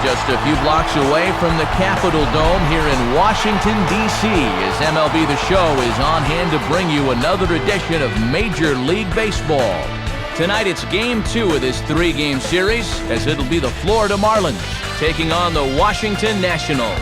Just a few blocks away from the Capitol Dome here in Washington, D.C. as MLB The Show is on hand to bring you another edition of Major League Baseball. Tonight it's Game 2 of this 3-game series as it'll be the Florida Marlins taking on the Washington Nationals.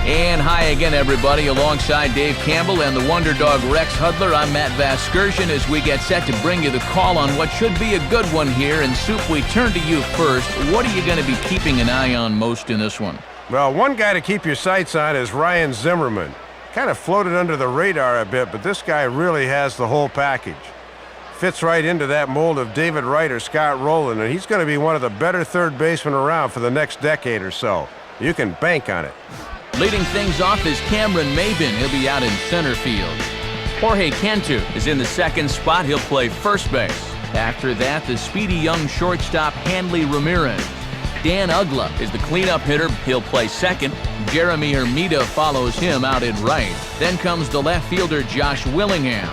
And hi again, everybody. Alongside Dave Campbell and the Wonder Dog Rex Hudler, I'm Matt Vasgersian as we get set to bring you the call on what should be a good one here. And Soup, we turn to you first. What are you going to be keeping an eye on most in this one? Well, one guy to keep your sights on is Ryan Zimmerman. Kind of floated under the radar a bit, but this guy really has the whole package. Fits right into that mold of David Wright or Scott Rowland, and he's going to be one of the better third basemen around for the next decade or so. You can bank on it. Leading things off is Cameron Maybin. He'll be out in center field. Jorge Cantu is in the second spot. He'll play first base. After that, the speedy young shortstop Hanley Ramirez. Dan Ugla is the cleanup hitter. He'll play second. Jeremy Hermida follows him out in right. Then comes the left fielder Josh Willingham.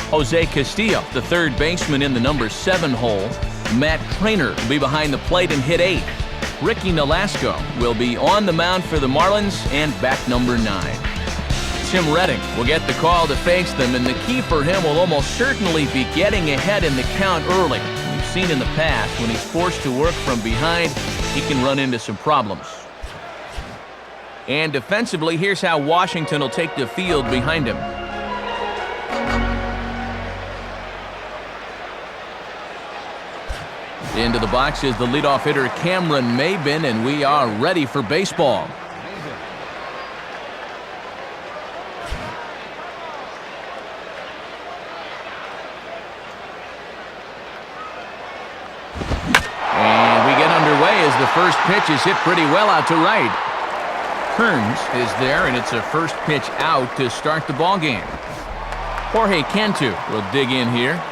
Jose Castillo, the third baseman in the number 7 hole. Matt Trainer will be behind the plate and hit 8. Ricky Nolasco will be on the mound for the Marlins and back number 9. Tim Redding will get the call to face them, and the key for him will almost certainly be getting ahead in the count early. We've seen in the past when he's forced to work from behind, he can run into some problems. And defensively, here's how Washington will take the field behind him. Into the box is the leadoff hitter Cameron Maybin, and we are ready for baseball. And we get underway as the first pitch is hit pretty well out to right. Kearns is there, and it's a first pitch out to start the ball game. Jorge Cantu will dig in here.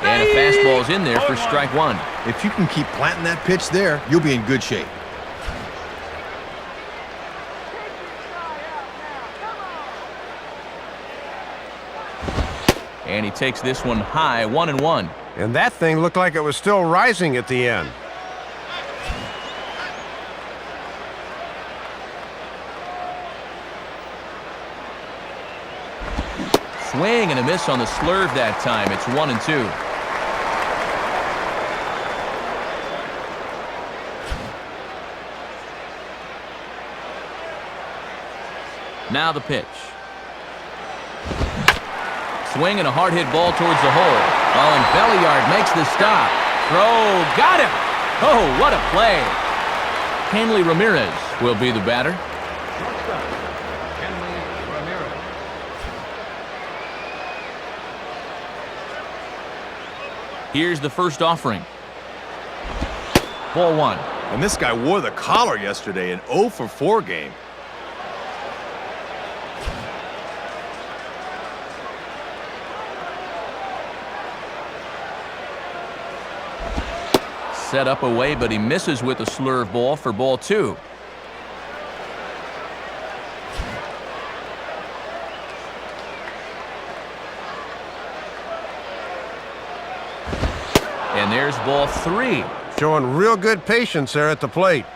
And a fastball's in there for strike 1. If you can keep planting that pitch there, you'll be in good shape. And he takes this one high, 1-1. And that thing looked like it was still rising at the end. Swing and a miss on the slurve that time. It's 1-2. Now the pitch. Swing and a hard hit ball towards the hole. Oh, and Belliard makes the stop. Throw, got him! Oh, what a play! Hanley Ramirez will be the batter. Here's the first offering. Ball 1. And this guy wore the collar yesterday, an 0 for 4 game. Set up away, but he misses with a slurve ball for ball 2. And there's ball 3. Showing real good patience there at the plate.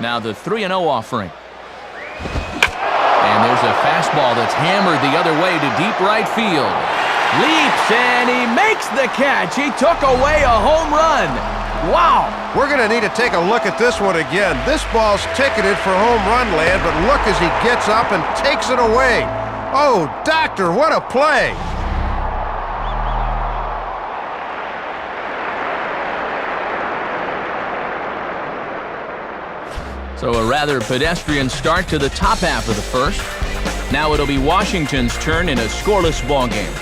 Now the 3-0 offering. And there's a fastball that's hammered the other way to deep right field. Leaps, and he makes the catch. He took away a home run. Wow. We're going to need to take a look at this one again. This ball's ticketed for home run land, but look as he gets up and takes it away. Oh, doctor, what a play. So a rather pedestrian start to the top half of the first. Now it'll be Washington's turn in a scoreless ball game.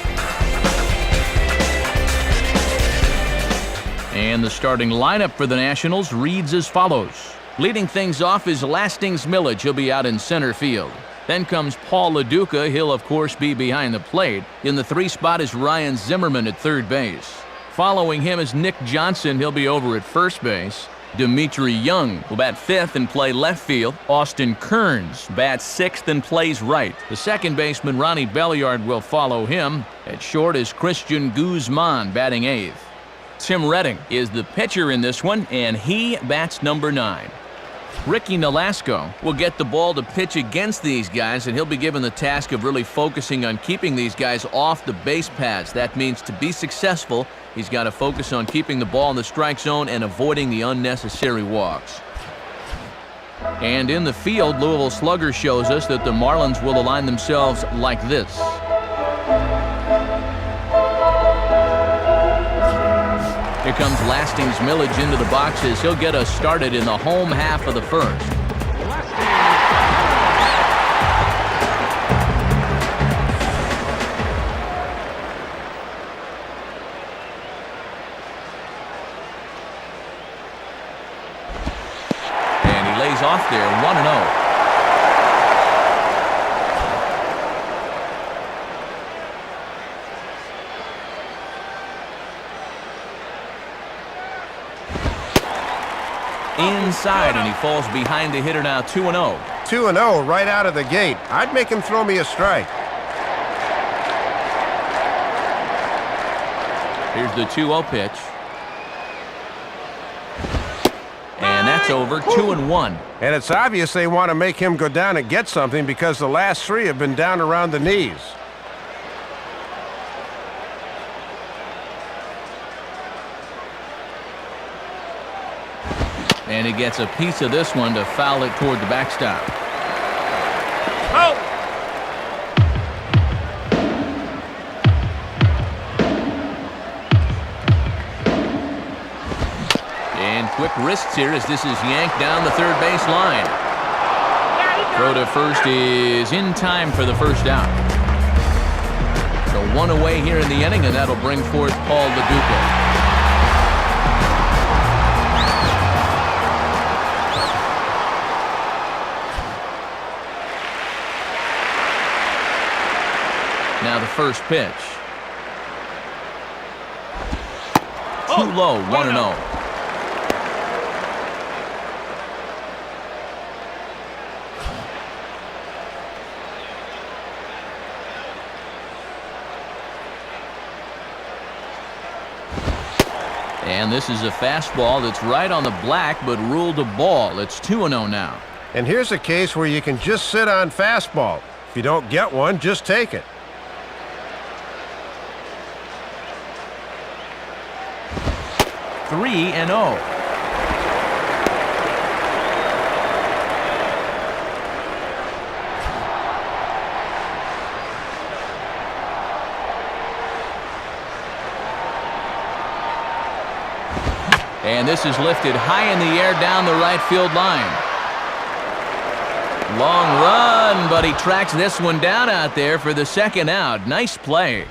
And the starting lineup for the Nationals reads as follows. Leading things off is Lastings Millage. He'll be out in center field. Then comes Paul LaDuca. He'll, of course, be behind the plate. In the 3 spot is Ryan Zimmerman at third base. Following him is Nick Johnson. He'll be over at first base. Dimitri Young will bat fifth and play left field. Austin Kearns bats sixth and plays right. The second baseman, Ronnie Belliard, will follow him. At short is Christian Guzman batting eighth. Tim Redding is the pitcher in this one, and he bats number 9. Ricky Nolasco will get the ball to pitch against these guys, and he'll be given the task of really focusing on keeping these guys off the base paths. That means to be successful, he's got to focus on keeping the ball in the strike zone and avoiding the unnecessary walks. And in the field, Louisville Slugger shows us that the Marlins will align themselves like this. Here comes Lastings Millage into the boxes. He'll get us started in the home half of the first. And he lays off there, 1-0. Inside, and he falls behind the hitter now, 2-0. 2-0 right out of the gate. I'd make him throw me a strike. Here's the 2-0 pitch. And that's over, 2-1. And it's obvious they want to make him go down and get something because the last 3 have been down around the knees. And he gets a piece of this one to foul it toward the backstop. Oh! And quick wrists here as this is yanked down the third base line. Throw to first is in time for the first out. So 1 away here in the inning, and that'll bring forth Paul LaDuca. Now the first pitch. Too low, 1-0. And this is a fastball that's right on the black but ruled a ball. It's 2-0 now. And here's a case where you can just sit on fastball. If you don't get one, just take it. 3-0. And this is lifted high in the air down the right field line. Long run, but he tracks this one down out there for the second out. Nice play.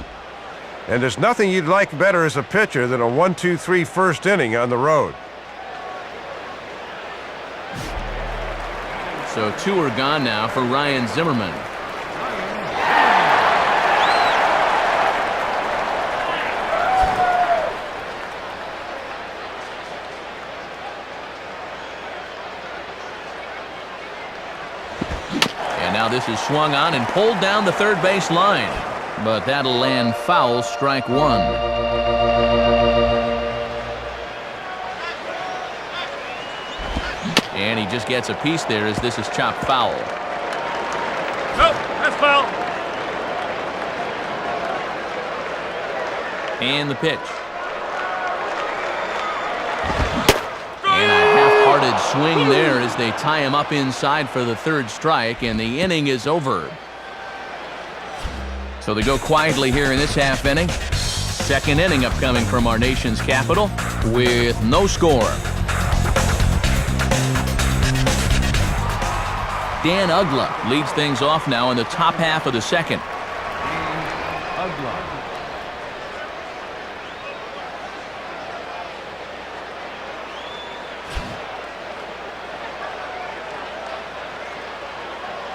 And there's nothing you'd like better as a pitcher than a 1-2-3 first inning on the road. So 2 are gone now for Ryan Zimmerman. And now this is swung on and pulled down the third base line. But that'll land foul, strike 1. And he just gets a piece there as this is chopped foul. Nope, that's foul. And the pitch. And a half-hearted swing there as they tie him up inside for the third strike, and the inning is over. So they go quietly here in this half inning. Second inning upcoming from our nation's capital with no score. Dan Uggla leads things off now in the top half of the second.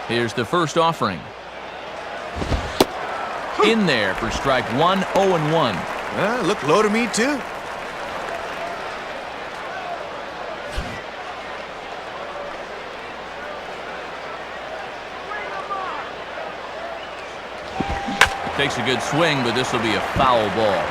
Here's the first offering. In there for strike 1, 0-1. Looked low to me, too. Takes a good swing, but this will be a foul ball.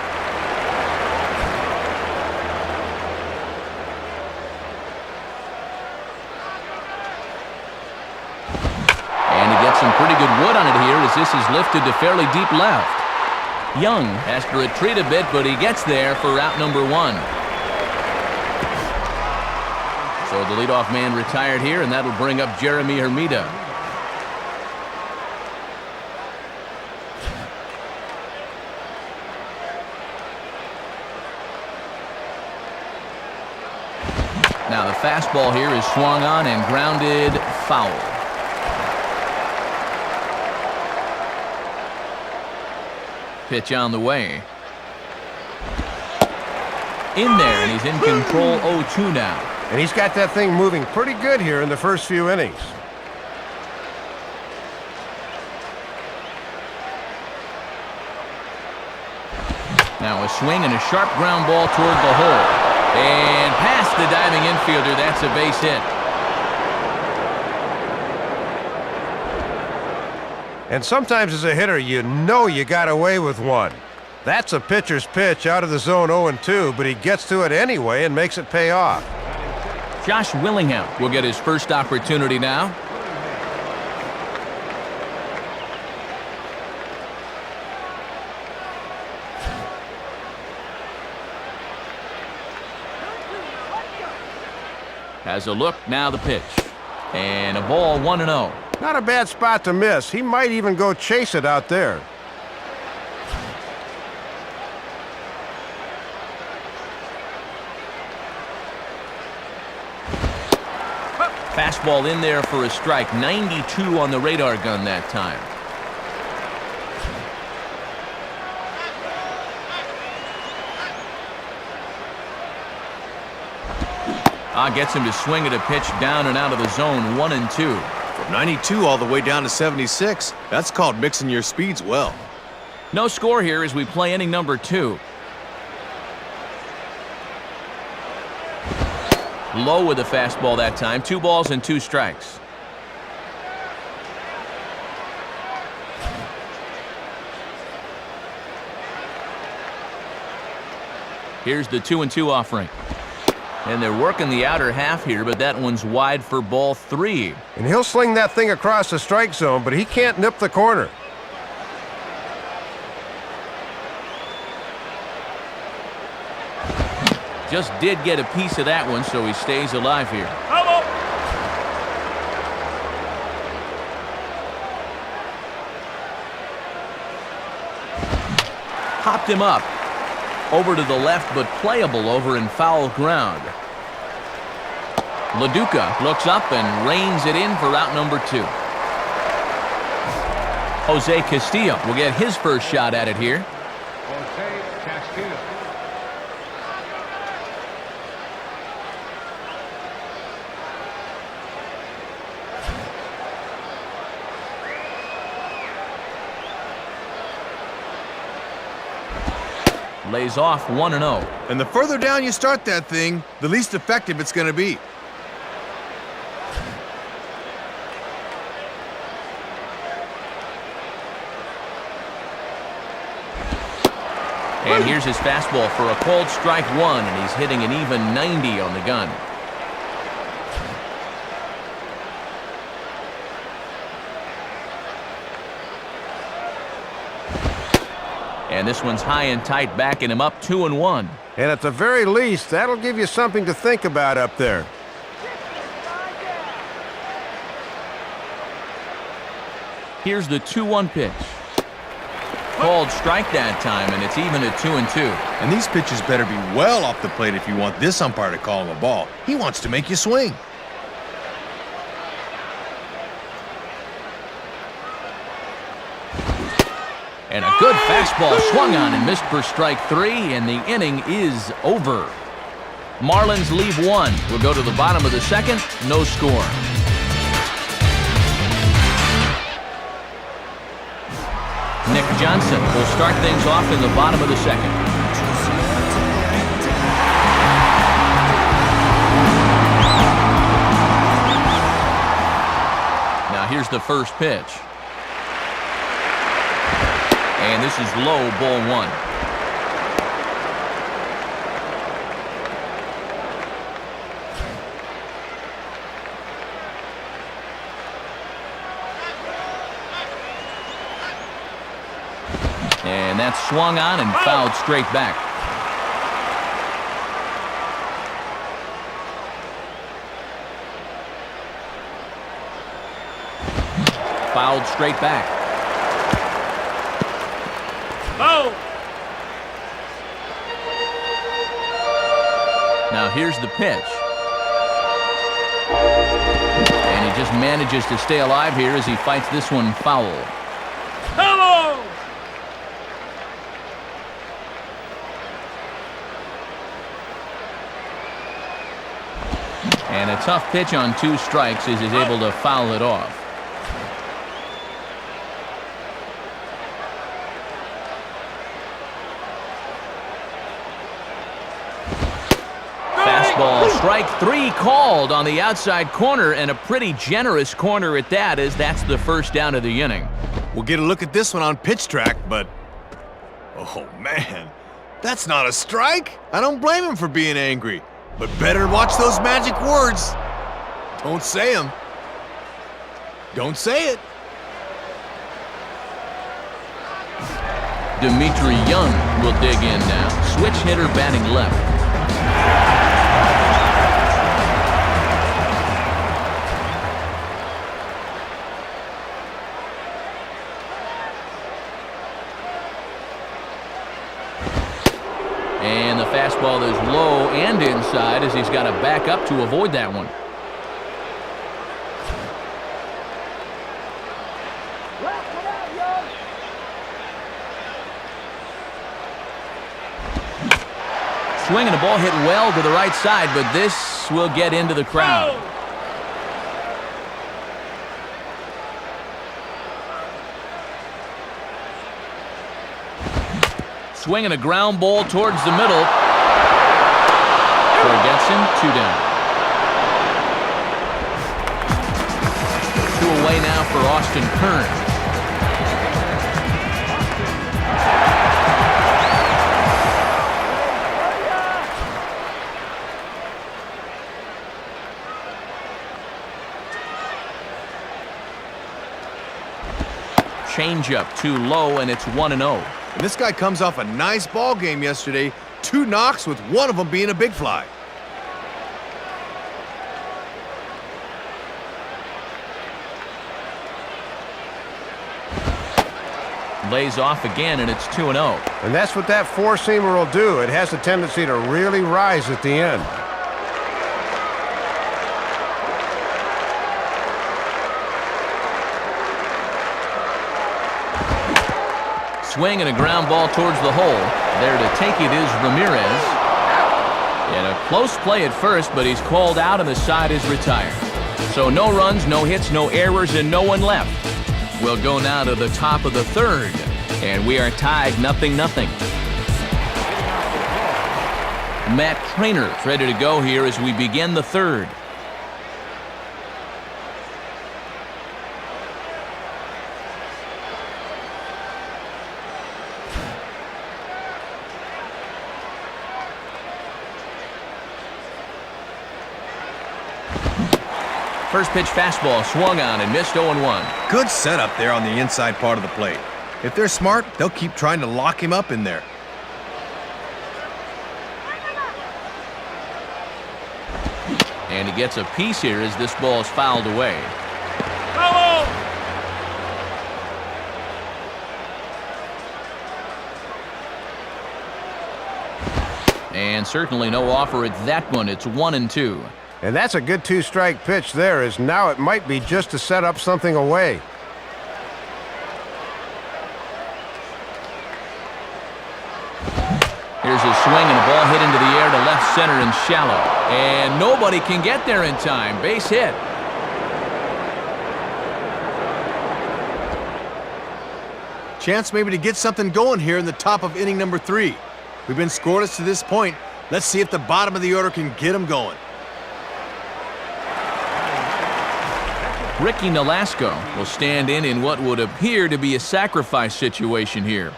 And he gets some pretty good wood on it here as this is lifted to fairly deep left. Young has to retreat a bit, but he gets there for out number 1. So the leadoff man retired here, and that'll bring up Jeremy Hermida. Now the fastball here is swung on and grounded foul. Pitch on the way. In there, and he's in control 0-2 now. And he's got that thing moving pretty good here in the first few innings. Now a swing and a sharp ground ball toward the hole. And past the diving infielder, that's a base hit. And sometimes as a hitter, you know you got away with one. That's a pitcher's pitch out of the zone 0-2, but he gets to it anyway and makes it pay off. Josh Willingham will get his first opportunity now. Has a look, now the pitch. And a ball 1-0. Not a bad spot to miss. He might even go chase it out there. Fastball in there for a strike. 92 on the radar gun that time. Gets him to swing at a pitch down and out of the zone. 1-2. From 92 all the way down to 76. That's called mixing your speeds well. No score here as we play inning number 2. Low with the fastball that time. 2 balls and 2 strikes. Here's the 2-2 offering. And they're working the outer half here, but that one's wide for ball 3. And he'll sling that thing across the strike zone, but he can't nip the corner. Just did get a piece of that one, so he stays alive here. Hopped him up. Over to the left, but playable over in foul ground. LaDuca looks up and reins it in for out number 2. Jose Castillo will get his first shot at it here. Jose Castillo. Lays off 1-0. And the further down you start that thing, the least effective it's going to be. And here's his fastball for a called strike 1, and he's hitting an even 90 on the gun. And this one's high and tight, backing him up 2-1. And at the very least, that'll give you something to think about up there. Here's the 2-1 pitch. Called strike that time, and it's even at 2-2. And these pitches better be well off the plate if you want this umpire to call him a ball. He wants to make you swing. And a good fastball swung on and missed for strike 3, and the inning is over. Marlins leave 1. We'll go to the bottom of the second. No score. Nick Johnson will start things off in the bottom of the second. the first pitch. And this is low, ball one. And that's swung on and fouled straight back. Fouled straight back. Foul. Now here's the pitch. And he just manages to stay alive here as he fights this one foul. Hello. And a tough pitch on 2 strikes as he's able to foul it off. Fastball, strike 3 called on the outside corner, and a pretty generous corner at that, as that's the first down of the inning. We'll get a look at this one on pitch track, but... oh, man. That's not a strike. I don't blame him for being angry. But better watch those magic words. Don't say them. Don't say it. Dimitri Young will dig in now. Switch hitter batting left. And the fastball is low and inside as he's got to back up to avoid that one. Swinging a ball hit well to the right side, but this will get into the crowd. Swinging a ground ball towards the middle. Forgets him, 2 down. 2 away now for Austin Kern. Changeup too low, and it's 1-0. And this guy comes off a nice ball game yesterday. 2 knocks, with one of them being a big fly. Lays off again, and it's 2-0. And that's what that 4-seamer will do. It has a tendency to really rise at the end. Swing and a ground ball towards the hole. There to take it is Ramirez. And a close play at first, but he's called out and the side is retired. So no runs, no hits, no errors, and no one left. We'll go now to the top of the 3rd. And we are tied 0-0. Matt Trainer's ready to go here as we begin the 3rd. First pitch fastball swung on and missed 0-1. Good setup there on the inside part of the plate. If they're smart, they'll keep trying to lock him up in there. And he gets a piece here as this ball is fouled away. Hello. And certainly no offer at that one. It's 1-2. And that's a good 2-strike pitch there, as now it might be just to set up something away. Here's a swing and a ball hit into the air to left center and shallow. And nobody can get there in time. Base hit. Chance maybe to get something going here in the top of inning number 3. We've been scoreless to this point. Let's see if the bottom of the order can get them going. Ricky Nolasco will stand in what would appear to be a sacrifice situation here.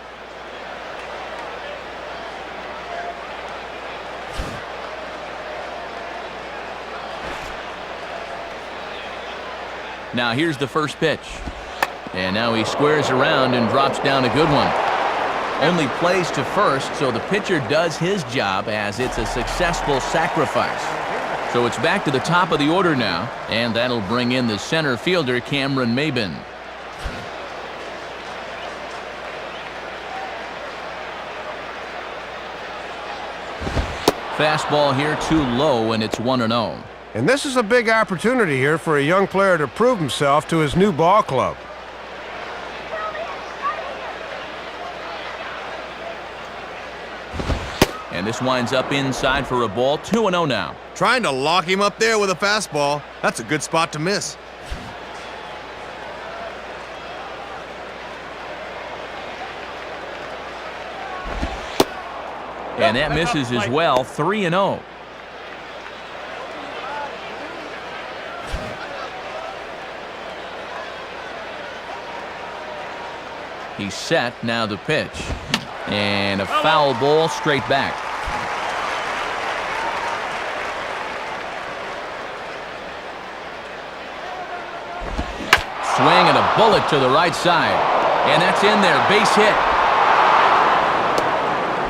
Now here's the first pitch. And now he squares around and drops down a good one. Only plays to first, so the pitcher does his job as it's a successful sacrifice. So it's back to the top of the order now, and that'll bring in the center fielder, Cameron Maybin. Fastball here too low, and it's 1-0. And this is a big opportunity here for a young player to prove himself to his new ball club. And this winds up inside for a ball. 2-0 now. Trying to lock him up there with a fastball. That's a good spot to miss. And that misses as well. 3-0. He's set. Now the pitch. And a foul ball straight back. Swing and a bullet to the right side. And that's in there. Base hit.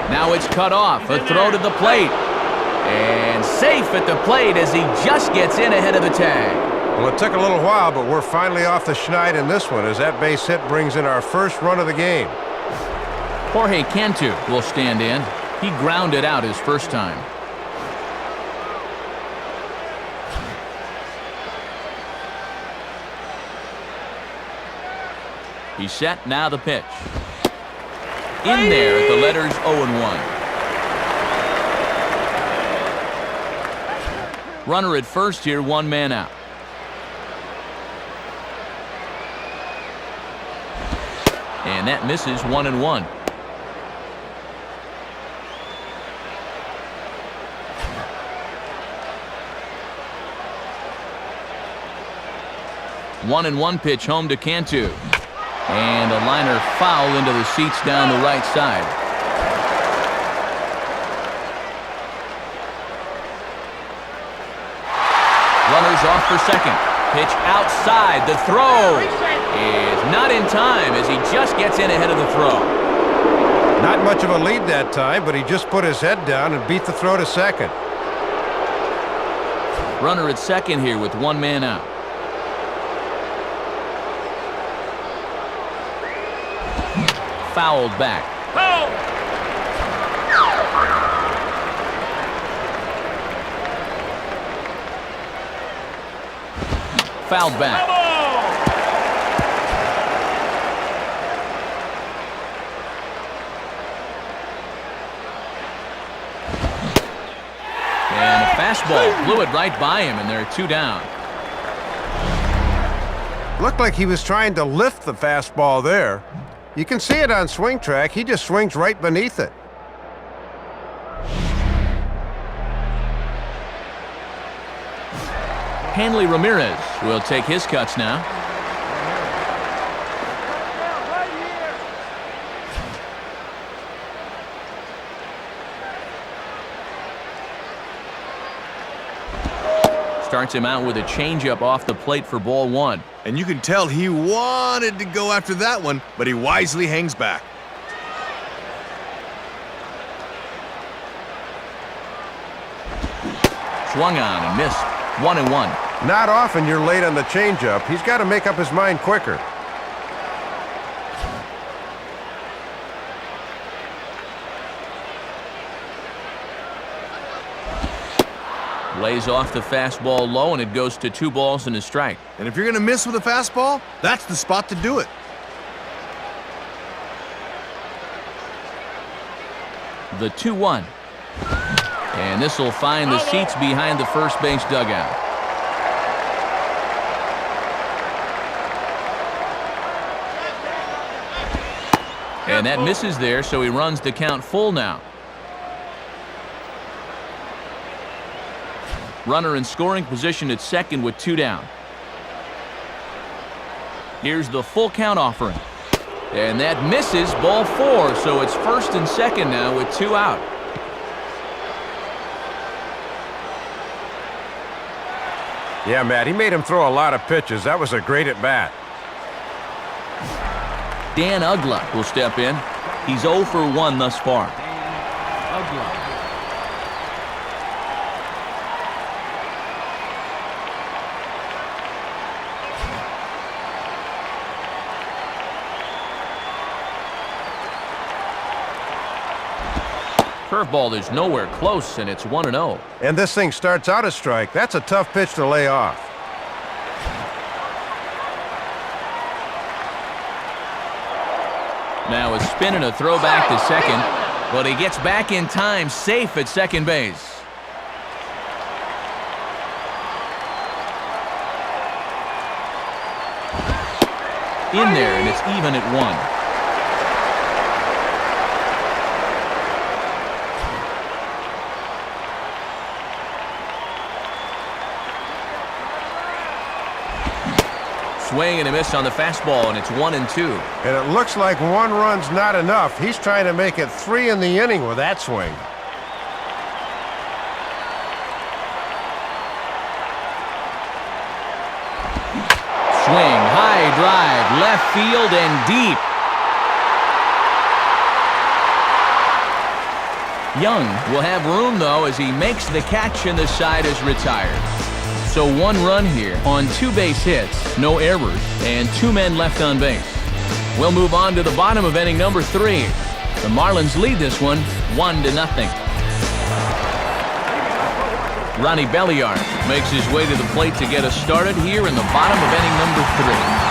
Now it's cut off. A throw to the plate. And safe at the plate as he just gets in ahead of the tag. Well, it took a little while, but we're finally off the schneid in this one as that base hit brings in our first run of the game. Jorge Cantu will stand in. He grounded out his first time. He's set. Now the pitch. In there at the letters 0-1. Runner at first here, one man out. And that misses. 1-1. One and one pitch home to Cantu. And a liner foul into the seats down the right side. Runners off for second. Pitch outside. The throw is not in time as he just gets in ahead of the throw. Not much of a lead that time, but he just put his head down and beat the throw to second. Runner at second here with one man out. Fouled back. Fouled back. And a fastball blew it right by him, and there are two down. Looked like he was trying to lift the fastball there. You can see it on swing track. He just swings right beneath it. Hanley Ramirez will take his cuts now. Starts him out with a changeup off the plate for ball one. And you can tell he wanted to go after that one, but he wisely hangs back. Swung on and missed. 1-1. Not often you're late on the changeup. He's got to make up his mind quicker. Lays off the fastball low, and it goes to 2 balls and a strike. And if you're going to miss with a fastball, that's the spot to do it. The 2-1. And this will find the seats behind the first base dugout. And that misses there, so he runs the count full now. Runner in scoring position at second with 2 down. Here's the full count offering. And that misses, ball 4, so it's first and second now with 2 out. Yeah, Matt, he made him throw a lot of pitches. That was a great at-bat. Dan Ugla will step in. He's 0 for 1 thus far. Curveball is nowhere close, and it's 1-0. And this thing starts out a strike. That's a tough pitch to lay off. Now a spin and a throw back to second, but he gets back in time, safe at second base. In there, and it's even at 1. Swing and a miss on the fastball, and it's 1-2. And it looks like 1 run's not enough. He's trying to make it 3 in the inning with that swing. Swing, high drive, left field and deep. Young will have room, though, as he makes the catch and the side is retired. So 1 run here on 2 base hits, no errors, and 2 men left on base. We'll move on to the bottom of inning number 3. The Marlins lead this one 1-0. Ronnie Belliard makes his way to the plate to get us started here in the bottom of inning number 3.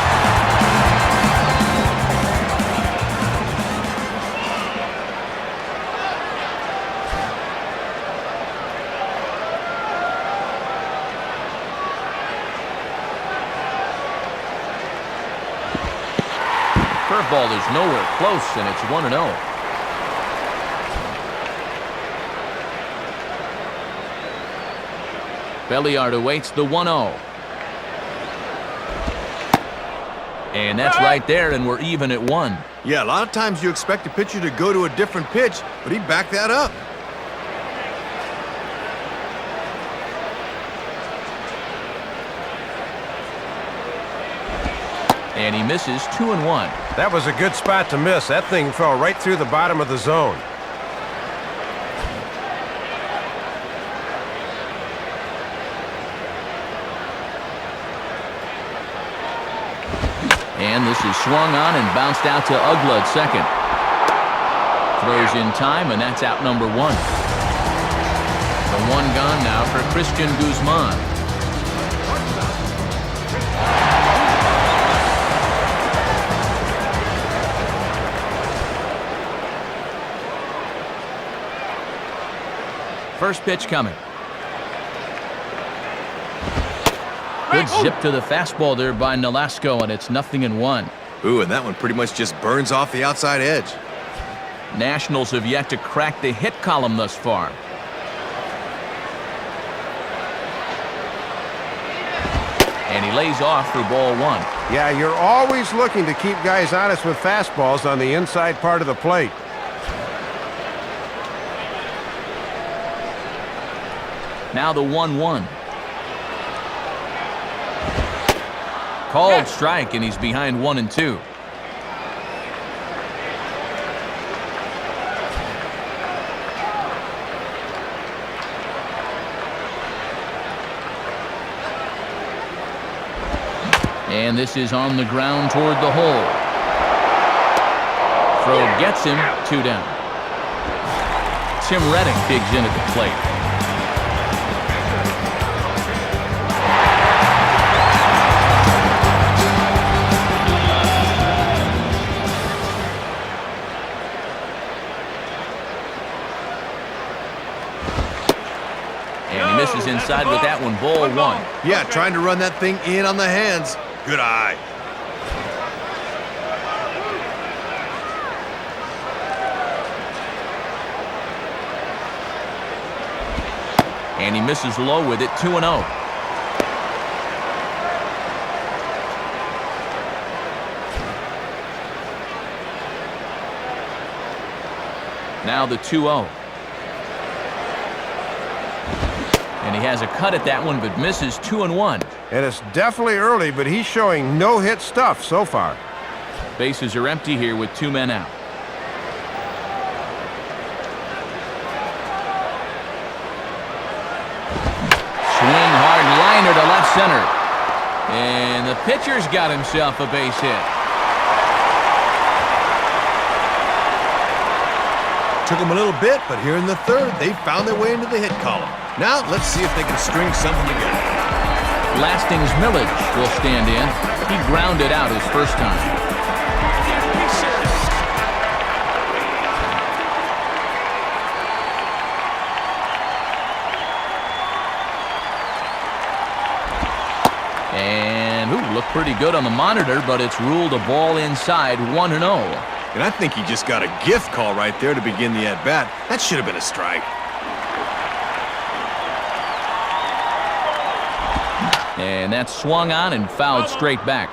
Curveball is nowhere close, and it's 1-0. Belliard awaits the 1-0. And that's right there, and we're even at 1. Yeah, a lot of times you expect a pitcher to go to a different pitch, but he backed that up. And he misses 2-1. That was a good spot to miss. That thing fell right through the bottom of the zone. And this is swung on and bounced out to Ugla at second. Throws in time, and that's out number 1. The 1 gone now for Christian Guzman. First pitch coming. Good zip to the fastball there by Nolasco, and it's 0-1. Ooh, and that one pretty much just burns off the outside edge. Nationals have yet to crack the hit column thus far. And he lays off for ball 1. Yeah, you're always looking to keep guys honest with fastballs on the inside part of the plate. Now the 1-1. Called strike, and he's behind 1-2. And this is on the ground toward the hole. Throw gets him, 2 down. Tim Reddick digs in at the plate. Misses inside with that one, ball 1. Yeah, trying to run that thing in on the hands. Good eye. And he misses low with it, 2-0. Now the 2-0. And he has a cut at that one, but misses 2-1. And it's definitely early, but he's showing no-hit stuff so far. Bases are empty here with 2 men out. Swing hard liner to left center. And the pitcher's got himself a base hit. Took them a little bit, but here in the third, they found their way into the hit column. Now, let's see if they can string something together. Lasting's Millage will stand in. He grounded out his first time. And, looked pretty good on the monitor, but it's ruled a ball inside, 1-0. And I think he just got a gift call right there to begin the at-bat. That should have been a strike. And that's swung on and fouled straight back.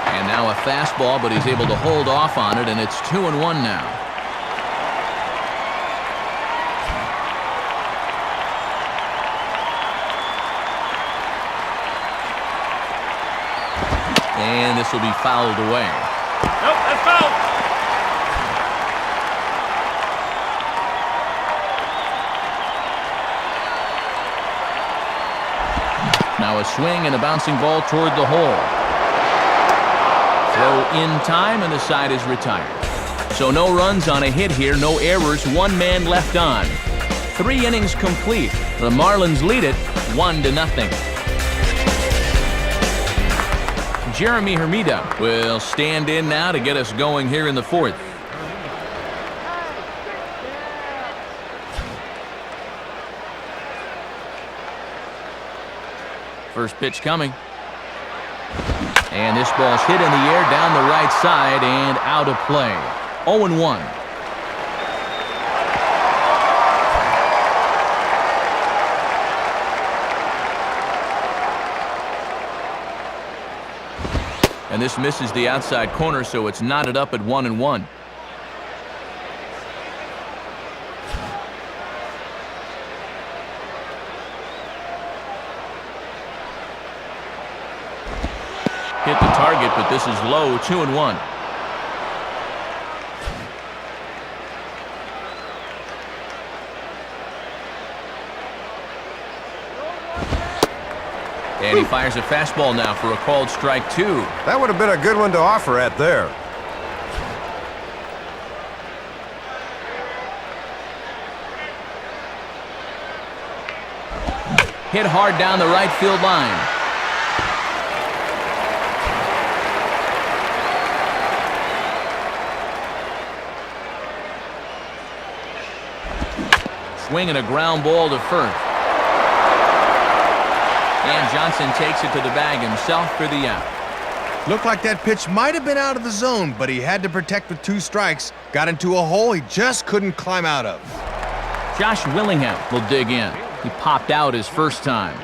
And now a fastball, but he's able to hold off on it, and it's 2-1 now. And this will be fouled away. Nope, that's foul. Now a swing and a bouncing ball toward the hole. Throw in time, and the side is retired. So no runs on a hit here, no errors, 1 man left on. 3 innings complete. The Marlins lead it 1-0. Jeremy Hermida will stand in now to get us going here in the 4th. First pitch coming. And this ball's hit in the air down the right side and out of play. 0-1. And this misses the outside corner, so it's knotted up at 1-1. Hit the target, but this is low, 2-1. And he fires a fastball now for a called strike 2. That would have been a good one to offer at there. Hit hard down the right field line. Swinging a ground ball to first. And Johnson takes it to the bag himself for the out. Looked like that pitch might have been out of the zone, but he had to protect with 2 strikes. Got into a hole he just couldn't climb out of. Josh Willingham will dig in. He popped out his first time.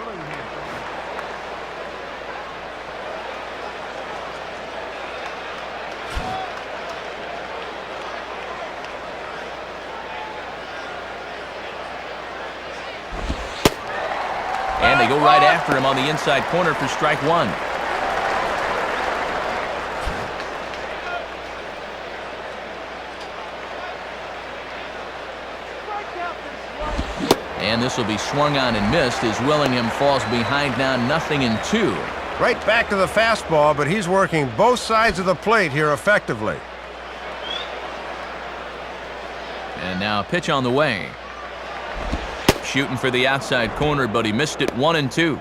And they go right after him on the inside corner for strike 1. And this will be swung on and missed as Willingham falls behind now 0-2. Right back to the fastball, but he's working both sides of the plate here effectively. And now a pitch on the way. Shooting for the outside corner, but he missed it 1-2.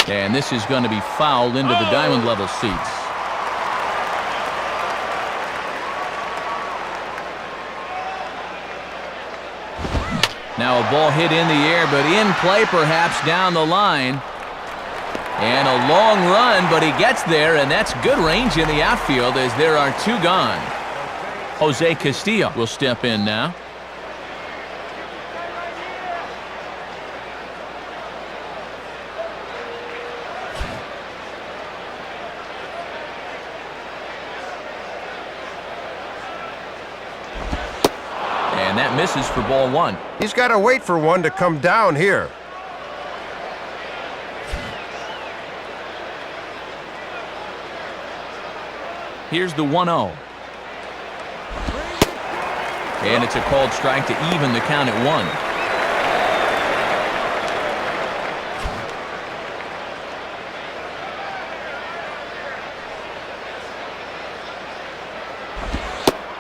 And this is going to be fouled into the diamond level seats. Now a ball hit in the air, but in play perhaps down the line. And a long run, but he gets there, and that's good range in the outfield as there are 2 gone. Jose Castillo will step in now. And that misses for ball one. He's got to wait for one to come down here. Here's the 1-0. And it's a called strike to even the count at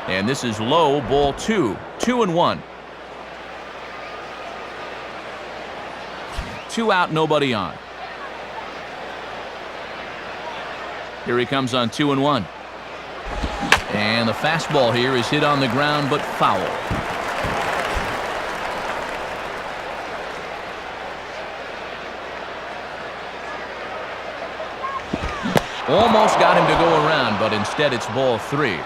1. And this is low, ball 2. 2-1. 2 out, nobody on. Here he comes on 2-1. And the fastball here is hit on the ground, but foul. Almost got him to go around, but instead it's ball 3.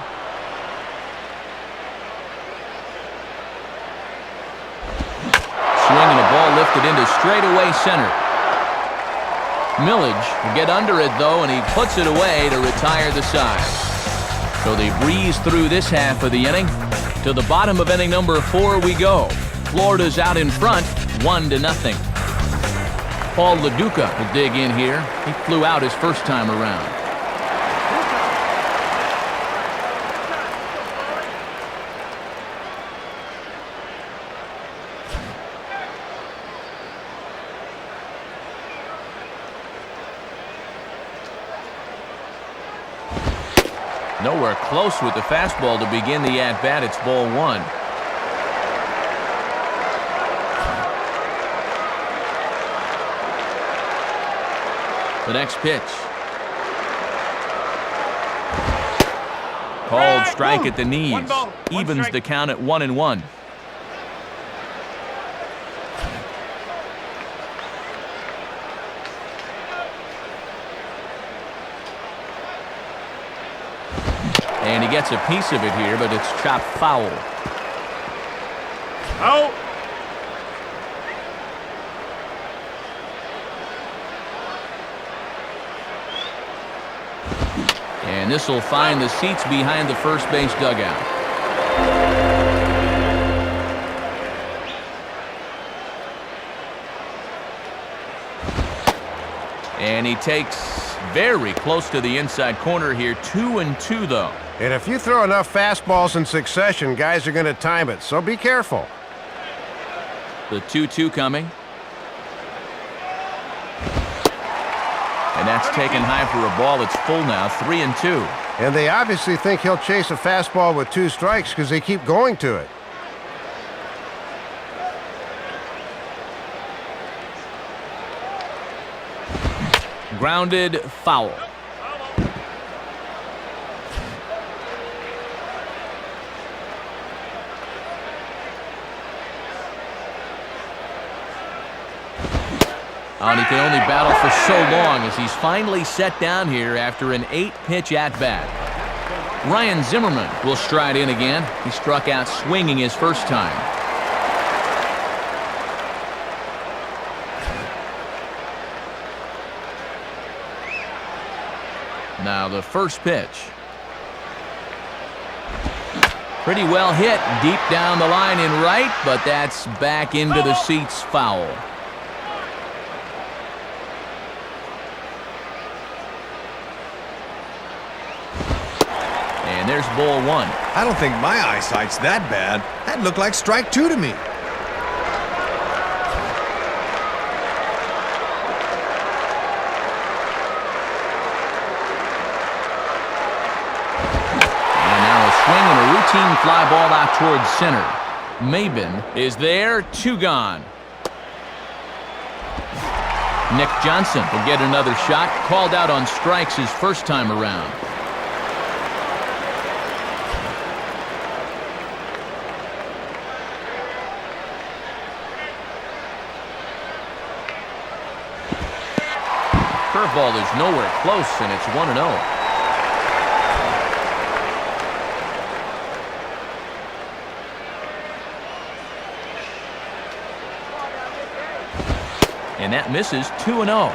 Swinging a ball lifted into straightaway center. Millage will get under it, though, and he puts it away to retire the side. So they breeze through this half of the inning. To the bottom of inning number 4 we go. Florida's out in front, 1-0. Paul LaDuca will dig in here. He flew out his first time around. Nowhere close with the fastball to begin the at-bat. It's ball 1. The next pitch. Called strike at the knees. Evens the count at 1-1. And he gets a piece of it here, but it's chopped foul. Out. And this will find the seats behind the first base dugout. And he takes very close to the inside corner here. 2-2 though. And if you throw enough fastballs in succession, guys are going to time it, so be careful. The 2-2 coming. And that's taken high for a ball. It's full now, 3-2. And they obviously think he'll chase a fastball with 2 strikes because they keep going to it. Grounded, foul. And he can only battle for so long as he's finally set down here after an 8-pitch at-bat. Ryan Zimmerman will stride in again. He struck out swinging his first time. Now the first pitch. Pretty well hit deep down the line in right, but that's back into the seats, foul. And there's ball 1. I don't think my eyesight's that bad. That looked like strike 2 to me. And now a swing and a routine fly ball out towards center. Maben is there, 2 gone. Nick Johnson will get another shot. Called out on strikes his first time around. Curveball is nowhere close, and it's 1-0. and that misses 2-0.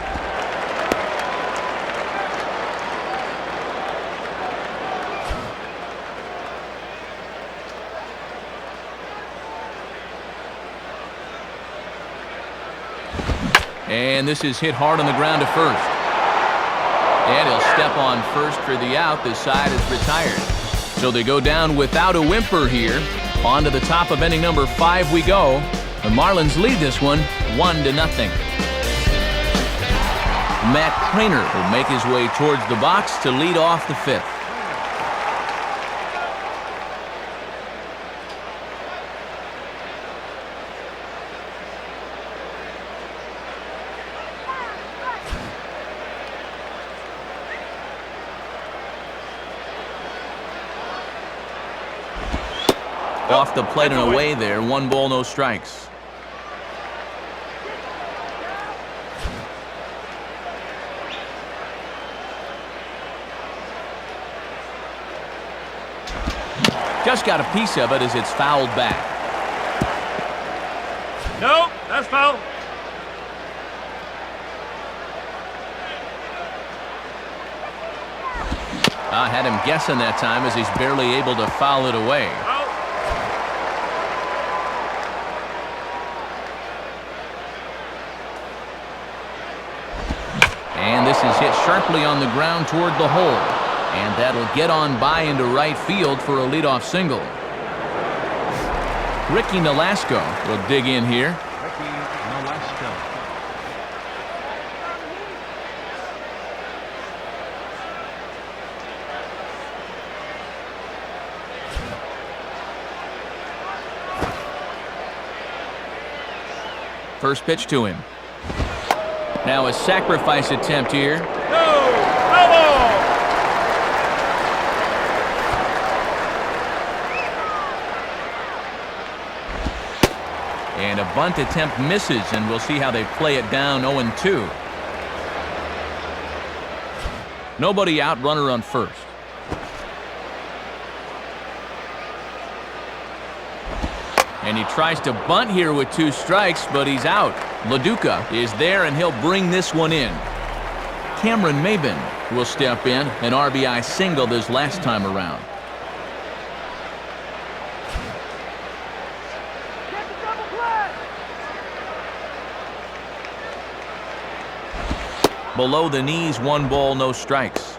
And this is hit hard on the ground to first. And he'll step on first for the out. The side is retired. So they go down without a whimper here. On to the top of inning number 5 we go. The Marlins lead this one 1-0. Matt Craner will make his way towards the box to lead off the 5th. Off the plate and away there. 1 ball, no strikes. Just got a piece of it as it's fouled back. No, that's foul. I had him guessing that time as he's barely able to foul it away. And this is hit sharply on the ground toward the hole. And that'll get on by into right field for a leadoff single. Ricky Nolasco will dig in here. Ricky Nolasco. First pitch to him. Now a sacrifice attempt here. No ball. And a bunt attempt misses, and we'll see how they play it down 0-2. Nobody out, runner on first. And he tries to bunt here with 2 strikes, but he's out. LaDuca is there, and he'll bring this one in. Cameron Maybin will step in, an RBI single this last time around. Below the knees, 1 ball, no strikes.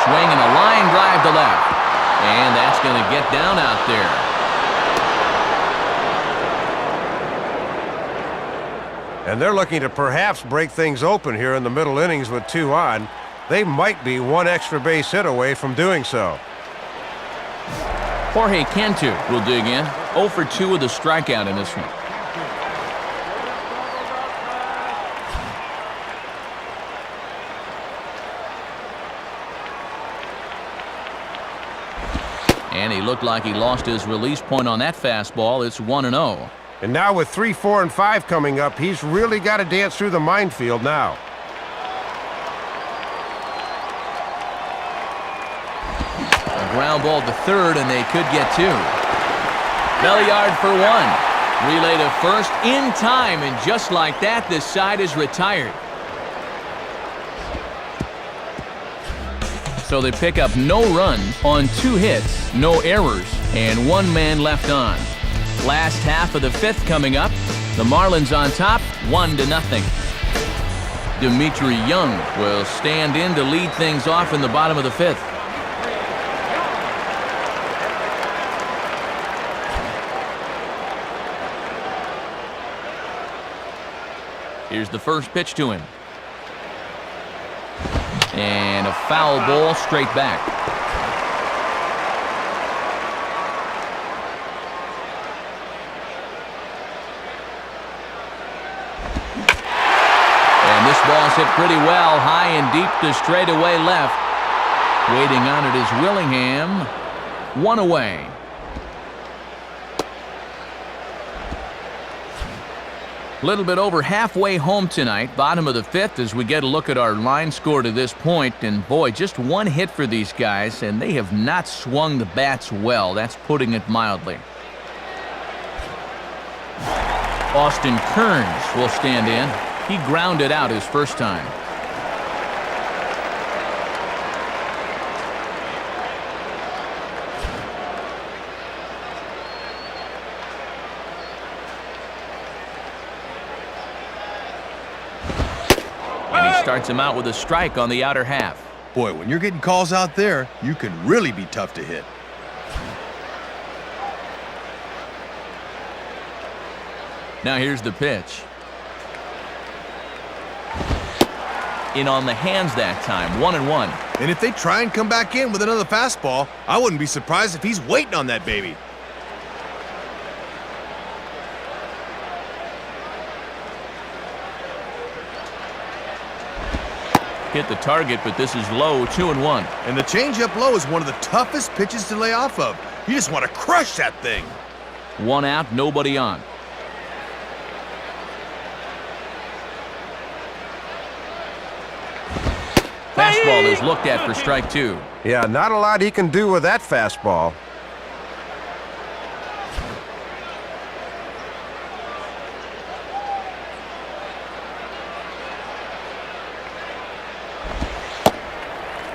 Swing and a line drive to left. And that's going to get down out there. And they're looking to perhaps break things open here in the middle innings with 2 on. They might be 1 extra base hit away from doing so. Jorge Cantu will dig in. 0 for 2 with a strikeout in this one. And he looked like he lost his release point on that fastball. It's 1-0. And now with 3, 4, and 5 coming up, he's really got to dance through the minefield now. Ground ball to third, and they could get 2. Belliard for 1. Relay to first in time, and just like that, this side is retired. So they pick up no runs on 2 hits, no errors, and 1 man left on. Last half of the 5th coming up. The Marlins on top, 1-0. Dimitri Young will stand in to lead things off in the bottom of the 5th. Here's the first pitch to him. And a foul ball straight back. And this ball's hit pretty well, high and deep to straightaway left. Waiting on it is Willingham. 1 away. Little bit over halfway home tonight, bottom of the 5th, as we get a look at our line score to this point. And boy, just one hit for these guys, and they have not swung the bats well. That's putting it mildly. Austin Kearns will stand in. He grounded out his first time. Starts him out with a strike on the outer half. Boy, when you're getting calls out there, you can really be tough to hit. Now here's the pitch. In on the hands that time, 1-1. And if they try and come back in with another fastball, I wouldn't be surprised if he's waiting on that baby. Hit the target, but this is low, 2-1. And the changeup low is one of the toughest pitches to lay off of. You just want to crush that thing. 1 out, nobody on. Fastball is looked at for strike 2. Yeah, not a lot he can do with that fastball.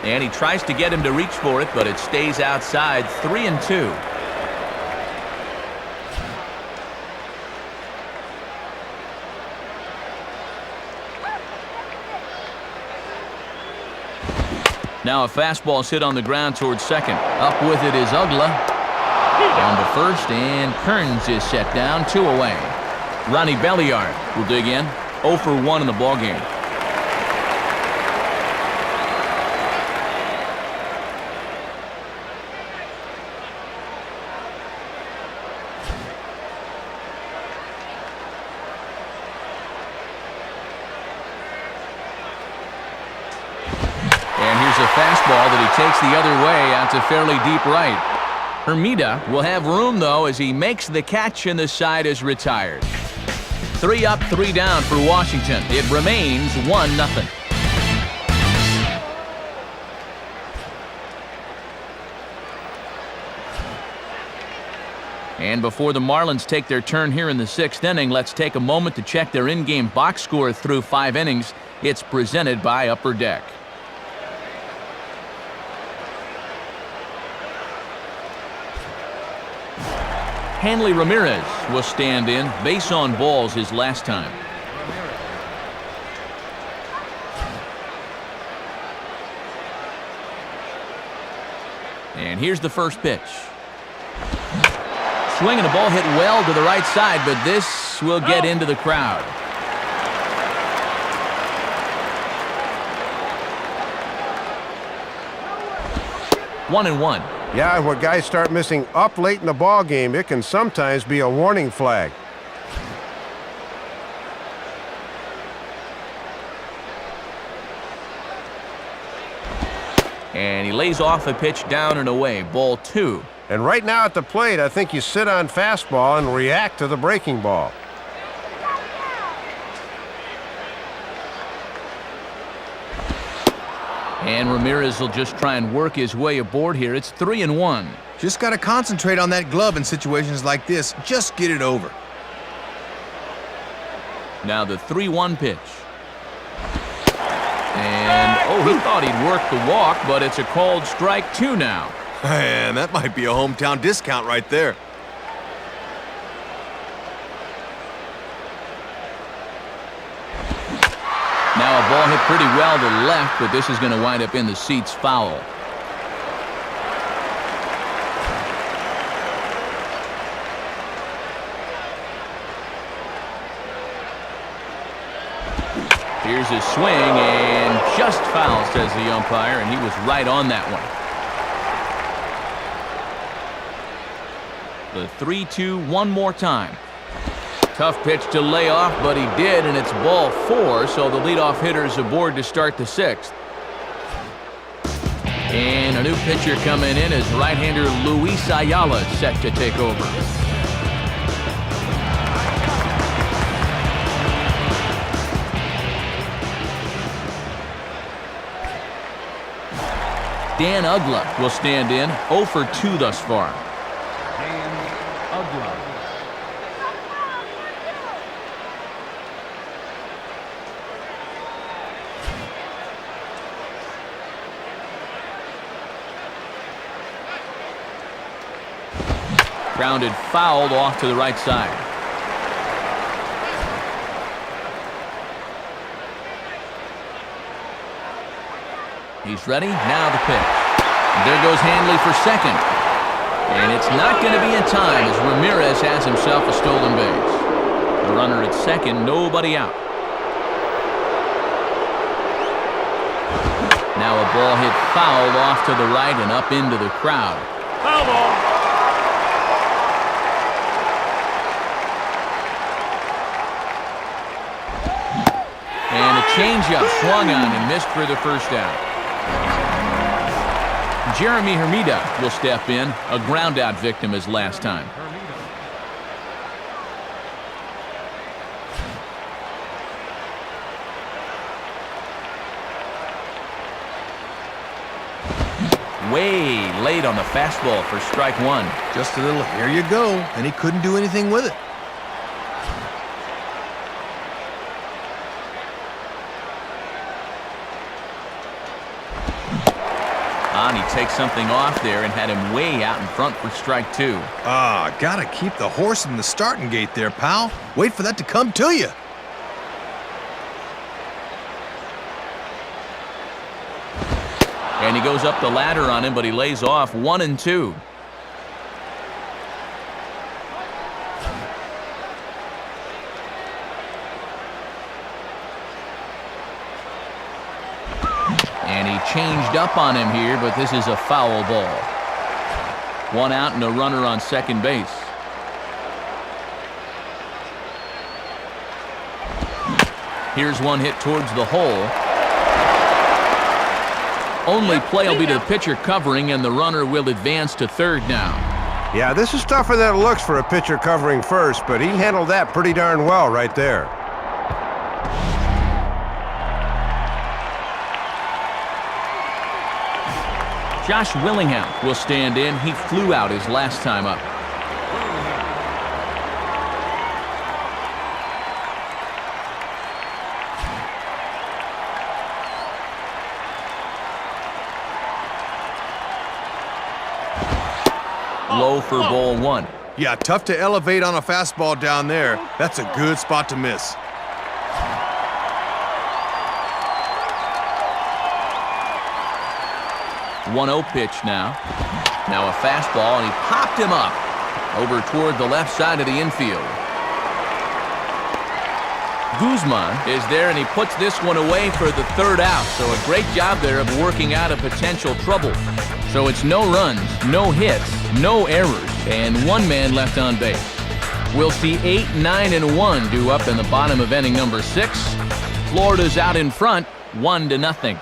And he tries to get him to reach for it, but it stays outside, 3-2. Now a fastball is hit on the ground towards second. Up with it is Ugla. On to first, and Kearns is set down, 2 away. Ronnie Belliard will dig in, 0 for 1 in the ballgame. Fastball that he takes the other way out to fairly deep right. Hermida will have room, though, as he makes the catch and the side is retired. 3 up, 3 down for Washington. It remains 1-0. And before the Marlins take their turn here in the 6th inning, let's take a moment to check their in-game box score through 5 innings. It's presented by Upper Deck. Hanley Ramirez will stand in. Base on balls his last time. And here's the first pitch. Swing and a ball hit well to the right side, but this will get into the crowd. One and one. Yeah, when guys start missing up late in the ball game, it can sometimes be a warning flag. And he lays off a pitch down and away, ball 2. And right now at the plate, I think you sit on fastball and react to the breaking ball. And Ramirez will just try and work his way aboard here. It's 3-1. Just got to concentrate on that glove in situations like this. Just get it over. Now the 3-1 pitch. And, he thought he'd work the walk, but it's a called strike 2 now. Man, that might be a hometown discount right there. Now a ball hit pretty well to left, but this is going to wind up in the seats foul. Here's his swing, and just foul, says the umpire, and he was right on that one. The 3-2 one more time. Tough pitch to lay off, but he did, and it's ball 4, so the leadoff hitter is aboard to start the 6th. And a new pitcher coming in is right-hander Luis Ayala set to take over. Dan Ugla will stand in, 0 for 2 thus far. Dan Ugla. Grounded fouled off to the right side. He's ready. Now the pitch. There goes Hanley for second. And it's not going to be in time as Ramirez has himself a stolen base. The runner at second, nobody out. Now a ball hit fouled off to the right and up into the crowd. Foul ball. And a changeup swung on and missed for the first out. Jeremy Hermida will step in, a ground-out victim as last time. Way late on the fastball for strike one. Just a little, here you go, and he couldn't do anything with it. He takes something off there and had him way out in front for strike two. Gotta keep the horse in the starting gate there, pal. Wait for that to come to you. And he goes up the ladder on him, but he lays off 1-2. And he changed up on him here, but this is a foul ball. 1 out and a runner on second base. Here's one hit towards the hole. Only play will be to the pitcher covering, and the runner will advance to third now. Yeah, this is tougher than it looks for a pitcher covering first, but he handled that pretty darn well right there. Josh Willingham will stand in. He flew out his last time up. Low for ball one. Yeah, tough to elevate on a fastball down there. That's a good spot to miss. One-0 pitch now. Now a fastball, and he popped him up over toward the left side of the infield. Guzman is there, and he puts this one away for the third out. So a great job there of working out a potential trouble. So it's no runs, no hits, no errors, and 1 man left on base. We'll see 8, 9, and 1 due up in the bottom of inning number 6. Florida's out in front, 1-0.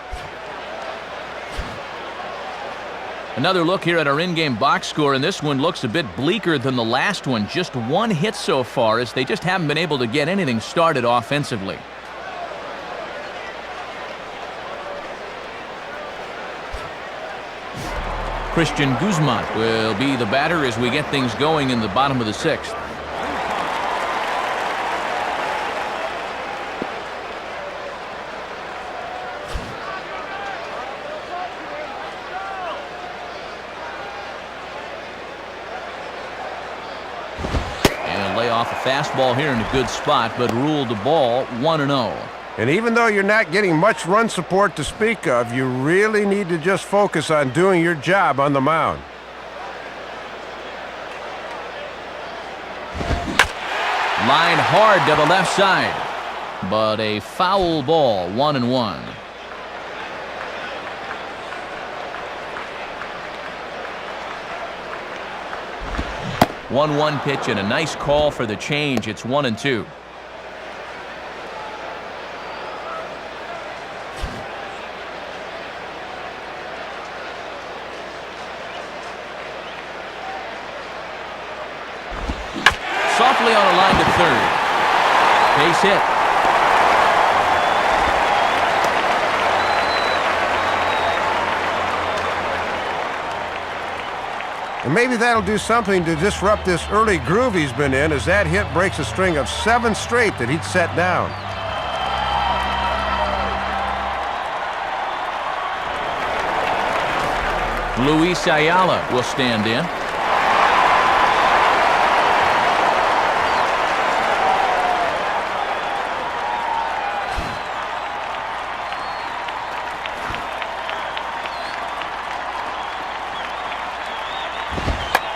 Another look here at our in-game box score, and this one looks a bit bleaker than the last one. Just 1 hit so far, as they just haven't been able to get anything started offensively. Christian Guzman will be the batter as we get things going in the bottom of the 6th. And lay off a fastball here in a good spot, but ruled the ball 1-0. And even though you're not getting much run support to speak of, you really need to just focus on doing your job on the mound. Line hard to the left side, but a foul ball, 1-1. One pitch and a nice call for the change. It's 1-2. Softly on a line to third. Base hit. And maybe that'll do something to disrupt this early groove he's been in, as that hit breaks a string of 7 straight that he'd set down. Luis Ayala will stand in.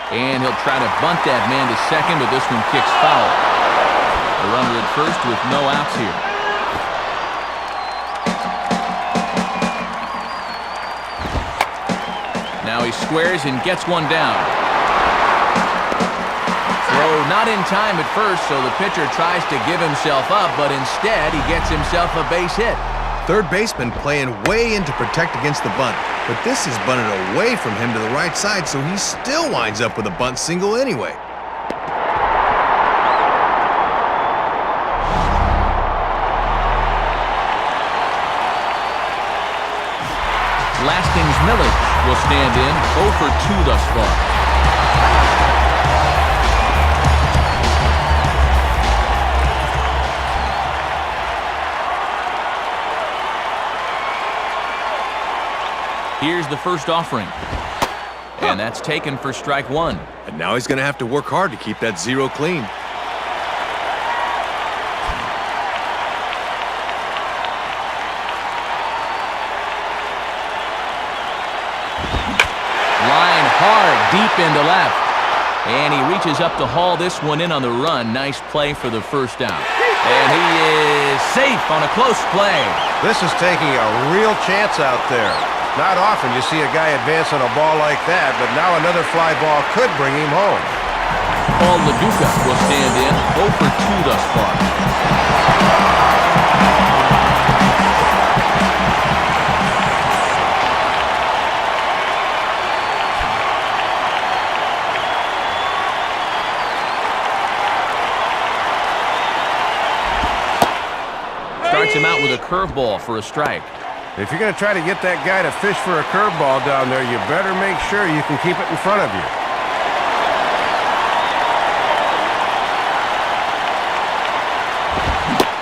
And he'll try to bunt that man to second, but this one kicks foul. A runner at first with no outs here. Now he squares and gets one down. Throw not in time at first, so the pitcher tries to give himself up, but instead he gets himself a base hit. Third baseman playing way in to protect against the bunt, but this is bunted away from him to the right side, so he still winds up with a bunt single anyway. Lastings Millage will stand in, 0 for 2 thus far. Here's the first offering. And that's taken for strike 1. And now he's going to have to work hard to keep that 0 clean. Line hard, deep into left. And he reaches up to haul this one in on the run. Nice play for the first down. And he is safe on a close play. This is taking a real chance out there. Not often you see a guy advance on a ball like that, but now another fly ball could bring him home. Paul LaDuca will stand in, 0 for 2 thus far. Starts him out with a curveball for a strike. If you're going to try to get that guy to fish for a curveball down there, you better make sure you can keep it in front of you.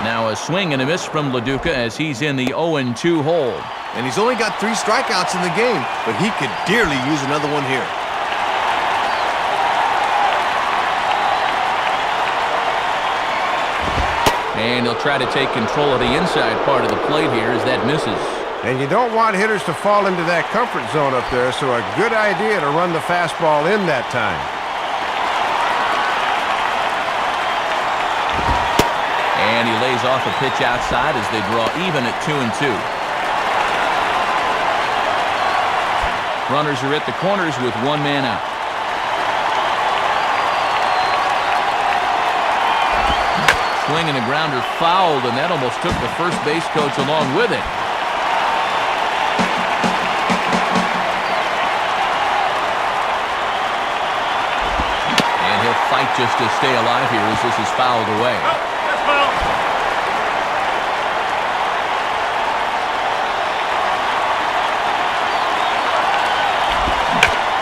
Now a swing and a miss from LaDuca as he's in the 0-2 hole. And he's only got 3 strikeouts in the game, but he could dearly use another one here. And he'll try to take control of the inside part of the plate here as that misses. And you don't want hitters to fall into that comfort zone up there, so a good idea to run the fastball in that time. And he lays off a pitch outside as they draw even at 2-2. Runners are at the corners with 1 man out. Swing and a grounder fouled, and that almost took the first base coach along with it. And he'll fight just to stay alive here as this is fouled away. That's foul.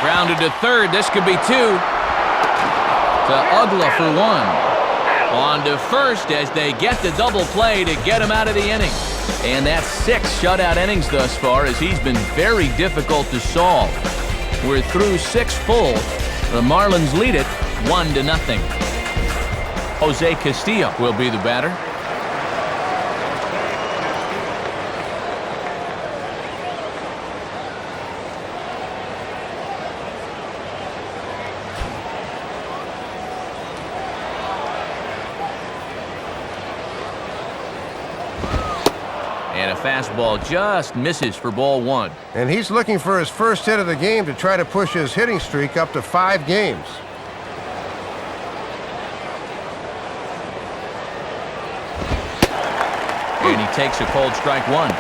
Grounded to third. This could be 2. To Ugla for 1. On to first as they get the double play to get him out of the inning. And that's 6 shutout innings thus far as he's been very difficult to solve. We're through 6 full. The Marlins lead it 1-0. Jose Castillo will be the batter. And a fastball just misses for ball 1. And he's looking for his first hit of the game to try to push his hitting streak up to 5 games. And he takes a cold strike 1.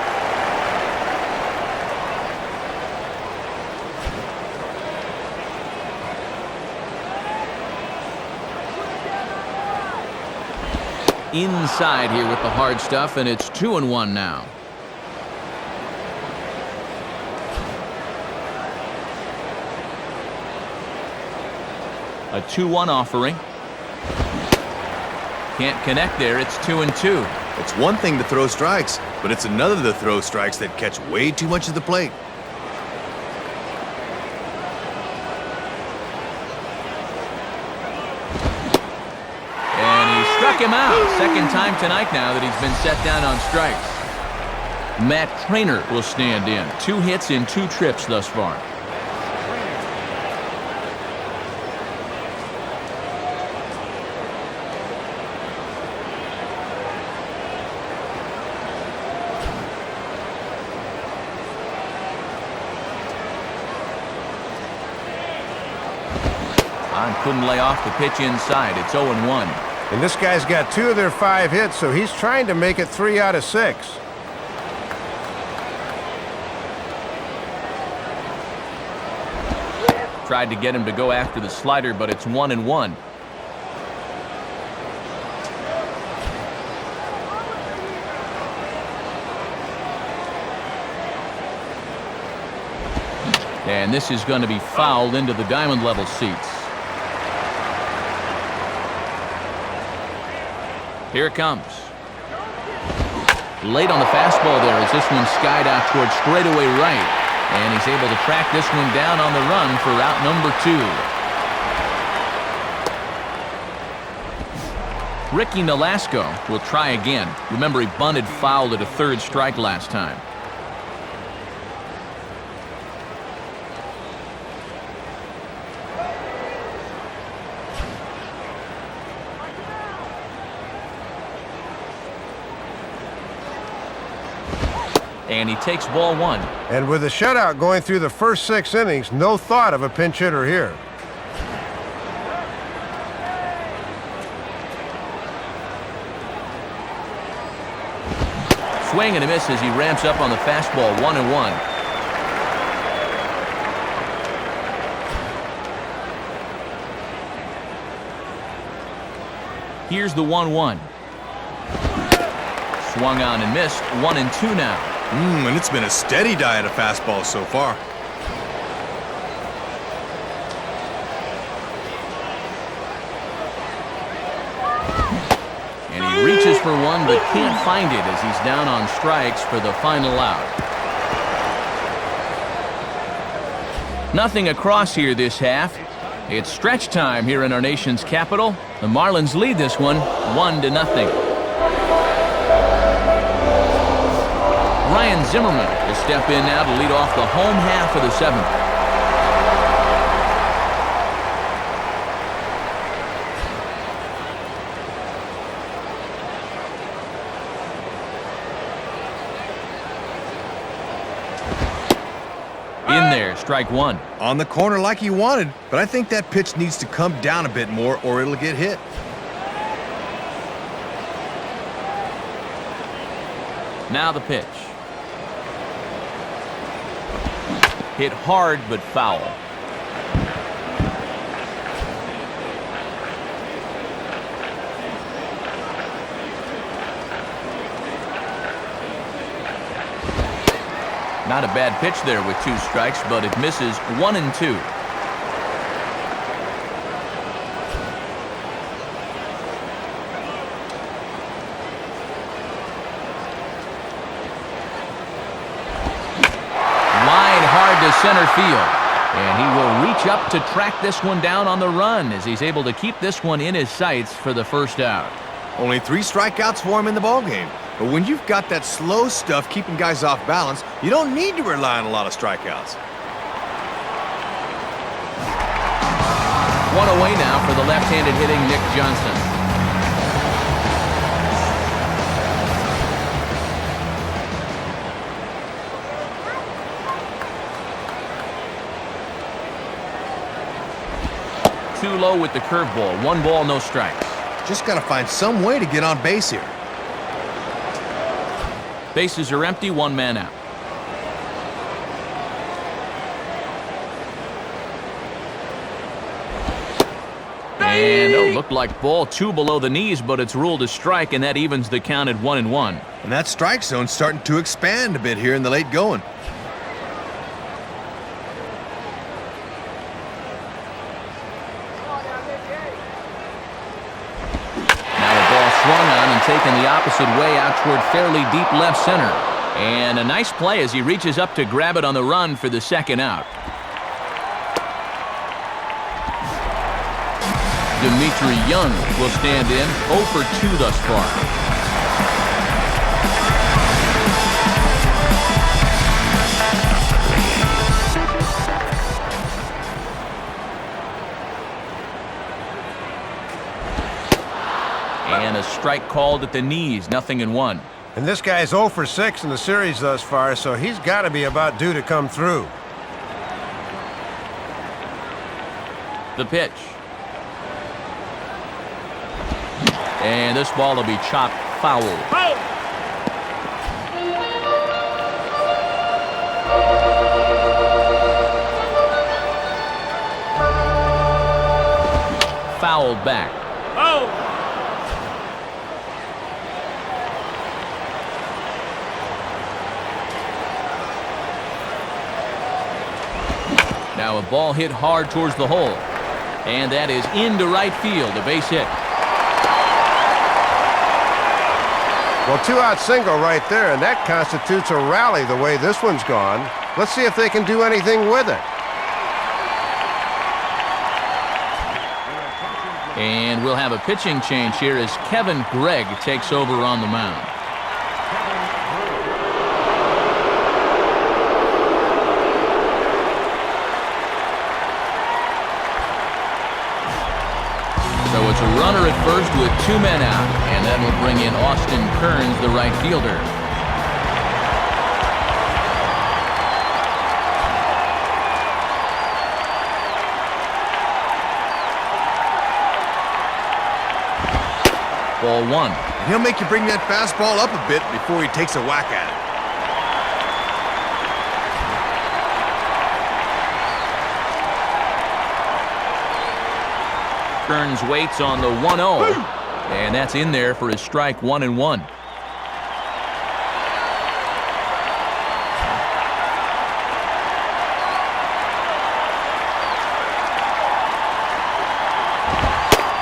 Inside here with the hard stuff, and it's 2-1 now. A 2-1 offering. Can't connect there. It's 2-2. It's one thing to throw strikes, but it's another to throw strikes that catch way too much of the plate. And he struck him out. Second time tonight now that he's been set down on strikes. Matt Trainer will stand in. 2 hits in 2 trips thus far. Couldn't lay off the pitch inside. It's 0-1. And this guy's got 2 of their 5 hits, so he's trying to make it 3 out of 6. Tried to get him to go after the slider, but it's 1-1. And this is going to be fouled into the diamond level seats. Here it comes. Late on the fastball there as this one skied out towards straightaway right. And he's able to track this one down on the run for out number 2. Ricky Nolasco will try again. Remember, he bunted foul at a 3rd strike last time. And he takes ball 1. And with a shutout going through the first 6 innings, no thought of a pinch hitter here. Swing and a miss as he ramps up on the fastball. 1-1. Here's the 1-1. Swung on and missed. 1-2 now. And it's been a steady diet of fastballs so far. And he reaches for one but can't find it as he's down on strikes for the final out. Nothing across here this half. It's stretch time here in our nation's capital. The Marlins lead this one 1-0. Ryan Zimmerman will step in now to lead off the home half of the 7th. In there, strike 1. On the corner like he wanted, but I think that pitch needs to come down a bit more or it'll get hit. Now the pitch. Hit hard but foul. Not a bad pitch there with 2 strikes, but it misses. 1-2. To center field, and he will reach up to track this one down on the run as he's able to keep this one in his sights for the first out. Only 3 strikeouts for him in the ballgame. But when you've got that slow stuff keeping guys off balance, you don't need to rely on a lot of strikeouts. One away now for the left-handed hitting Nick Johnson. Too low with the curveball. 1 ball, no strikes. Just got to find some way to get on base here. Bases are empty, 1 man out. And looked like ball 2 below the knees, but it's ruled a strike, and that evens the count at 1-1. And that strike zone's starting to expand a bit here in the late going. opposite way out toward fairly deep left center. And a nice play as he reaches up to grab it on the run for the second out. Dimitri Young will stand in, 0 for 2 thus far. And a strike called at the knees, 0-1. And this guy's 0 for 6 in the series thus far, so he's got to be about due to come through. The pitch. And this ball will be chopped foul. Foul. Fouled back. Foul. Now a ball hit hard towards the hole. And that is into right field, a base hit. Well, 2-out single right there, and that constitutes a rally the way this one's gone. Let's see if they can do anything with it. And we'll have a pitching change here as Kevin Gregg takes over on the mound. So it's a runner at first with 2 men out, and that will bring in Austin Kearns, the right fielder. Ball 1. And he'll make you bring that fastball up a bit before he takes a whack at it. Kearns waits on the 1-0, and that's in there for his strike 1-1.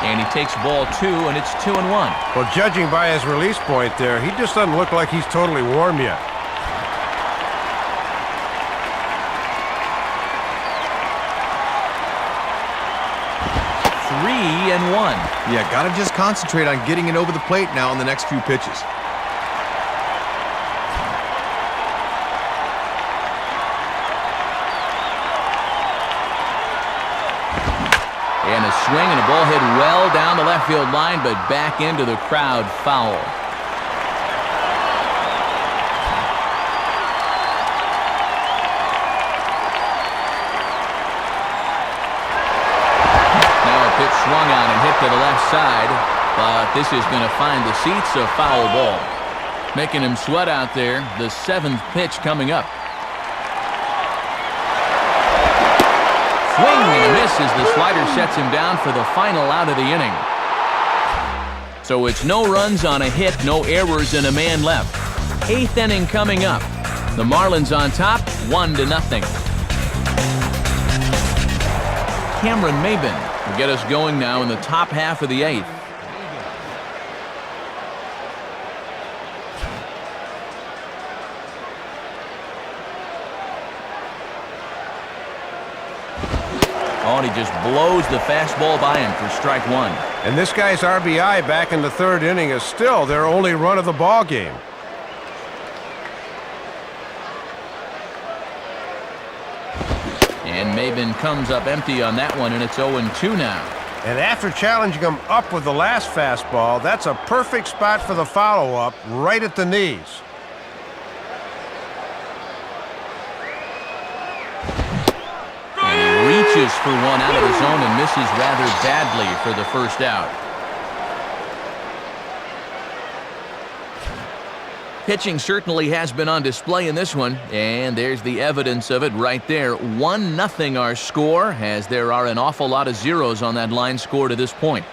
And he takes ball 2, and it's 2-1. Well, judging by his release point there, he just doesn't look like he's totally warm yet. And 1. Yeah, gotta just concentrate on getting it over the plate now in the next few pitches. And a swing and a ball hit well down the left field line, but back into the crowd, foul. Swung on and hit to the left side, but this is going to find the seats, a foul ball. Making him sweat out there, the 7th pitch coming up. Swing and a miss as the slider sets him down for the final out of the inning. So it's no runs on a hit, no errors, and a man left. 8th inning coming up. The Marlins on top, 1-0. Cameron Maben will get us going now in the top half of the 8th. Oh, and he just blows the fastball by him for strike 1. And this guy's RBI back in the 3rd inning is still their only run of the ball game. And Maben comes up empty on that one, and it's 0-2 now. And after challenging him up with the last fastball, that's a perfect spot for the follow-up, right at the knees. And he reaches for one out of the zone and misses rather badly for the first out. Pitching certainly has been on display in this one, and there's the evidence of it right there. 1-0 our score, as there are an awful lot of zeros on that line score to this point.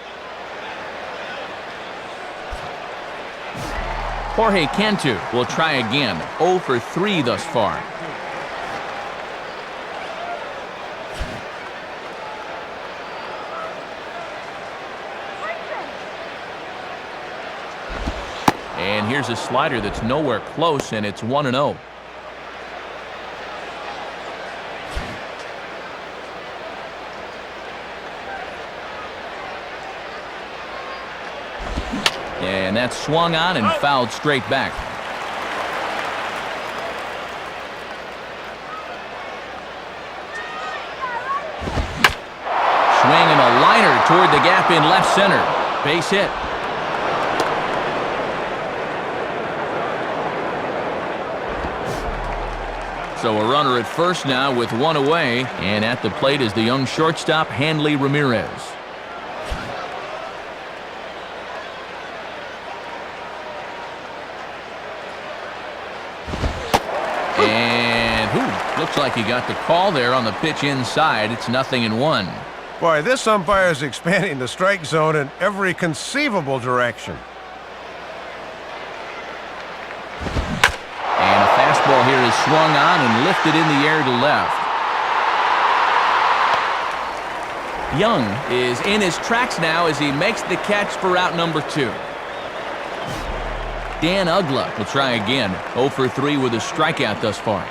Jorge Cantu will try again, 0 for 3 thus far. here's a slider that's nowhere close, and it's 1-0. And that's swung on and fouled straight back. Swinging a liner toward the gap in left center. Base hit. So a runner at first now with one away, and at the plate is the young shortstop, Hanley Ramirez. And looks like he got the call there on the pitch inside. It's 0-1. Boy, this umpire is expanding the strike zone in every conceivable direction. And a fastball here is swung on and lifted in the air to left. Young is in his tracks now as he makes the catch for out number 2. Dan Ugla will try again. 0 for 3 with a strikeout thus far.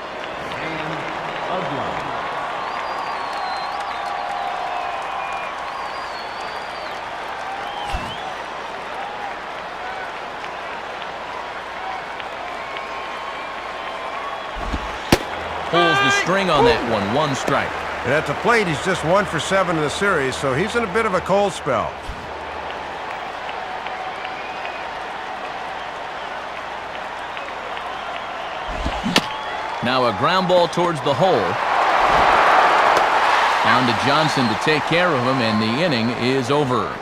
Pulls the string on that one. 1 strike. And at the plate, he's just 1 for 7 in the series, so he's in a bit of a cold spell. Now a ground ball towards the hole. Down to Johnson to take care of him, and the inning is over.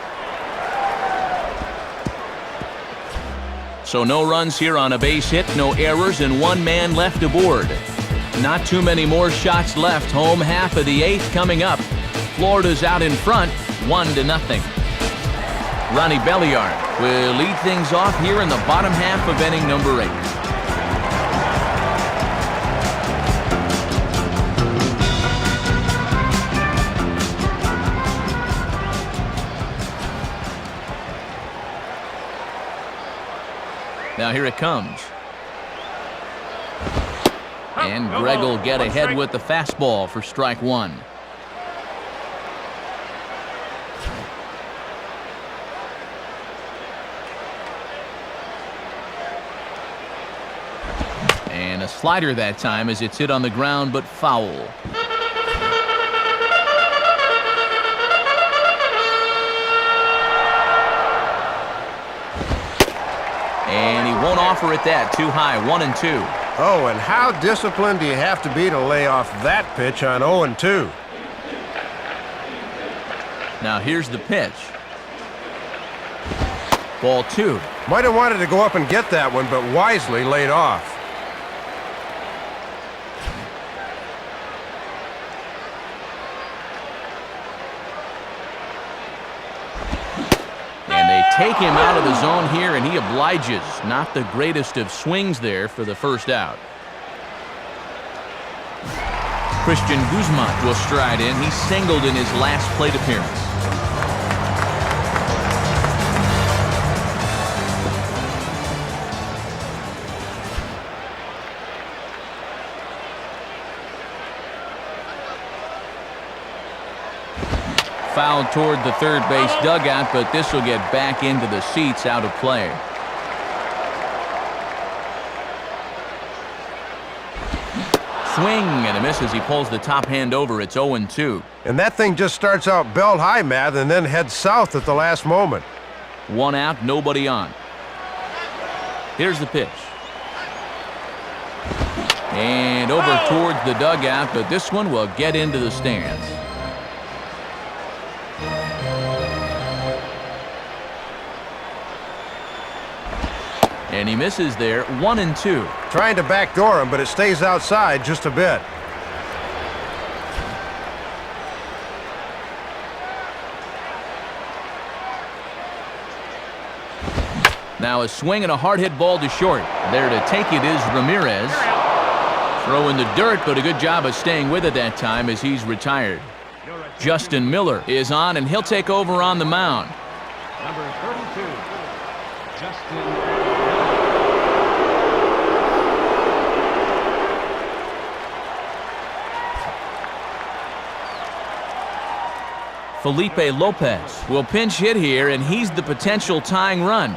So no runs here on a base hit, no errors, and 1 man left aboard. Not too many more shots left. Home half of the 8th coming up. Florida's out in front, 1-0. Ronnie Belliard will lead things off here in the bottom half of inning number 8. Now here it comes. And Greg will get ahead with the fastball for strike 1. And a slider that time as it's hit on the ground, but foul. And he won't offer it that. Too high. 1-2. Oh, and how disciplined do you have to be to lay off that pitch on 0-2? Now here's the pitch. Ball 2. Might have wanted to go up and get that one, but wisely laid off. And they take him out of the zone here, and he obliges. Not the greatest of swings there for the first out. Christian Guzman will stride in. He singled in his last plate appearance. Fouled toward the third base dugout, but this will get back into the seats, out of play. Swing and a miss as he pulls the top hand over. It's 0-2. And that thing just starts out belt high, Matt, and then heads south at the last moment. 1 out, nobody on. Here's the pitch. And over towards the dugout, but this one will get into the stands. And he misses there. 1-2. Trying to backdoor him, but it stays outside just a bit. Now a swing and a hard hit ball to short. There to take it is Ramirez. Throw in the dirt, but a good job of staying with it that time as he's retired. Justin Miller is on, and he'll take over on the mound. Number 32, Justin Miller. Felipe Lopez will pinch hit here, and he's the potential tying run.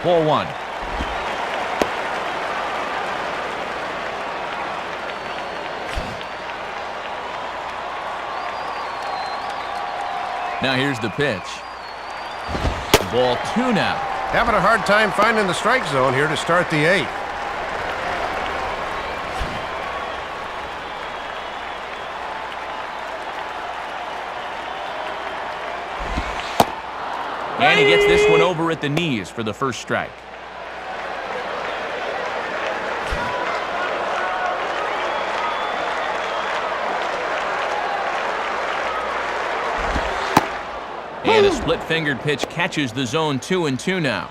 Ball one. Now here's the pitch. Ball two now. Having a hard time finding the strike zone here to start the eighth. And he gets this one over at the knees for the first strike. And a split-fingered pitch catches the zone 2-2 now.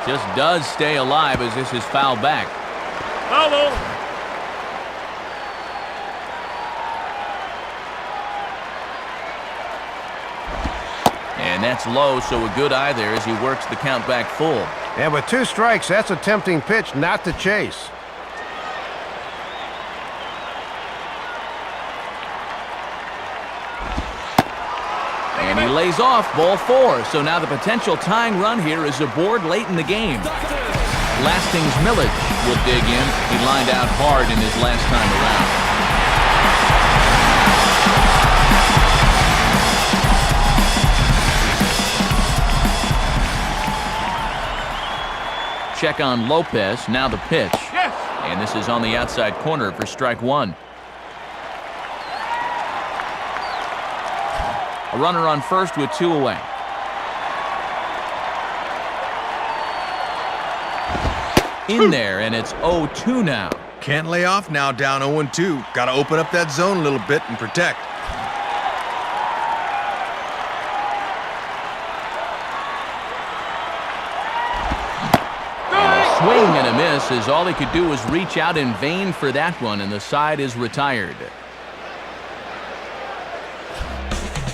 Just does stay alive as this is fouled back. Foul ball. And that's low, so a good eye there as he works the count back full. And with 2 strikes, that's a tempting pitch not to chase. And he lays off ball 4. So now the potential tying run here is aboard late in the game. Lasting's Millage will dig in. He lined out hard in his last time around. Check on Lopez, now the pitch. Yes. And this is on the outside corner for strike 1. A runner on first with 2 away. In there, and it's 0-2 now. Can't lay off now, down 0-2. Got to open up that zone a little bit and protect. Swing and a miss as all he could do was reach out in vain for that one, and the side is retired.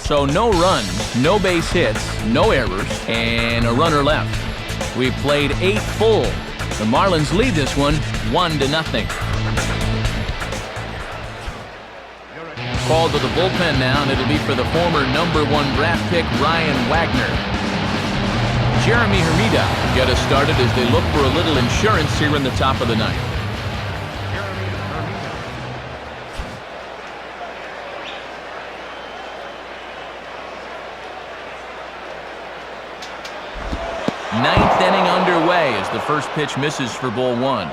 So no runs, no base hits, no errors, and a runner left. We played 8 full. The Marlins lead this one 1-0. Called to the bullpen now, and it'll be for the former #1 draft pick Ryan Wagner. Jeremy Hermida get us started as they look for a little insurance here in the top of the ninth. Ninth inning underway as the first pitch misses for ball 1.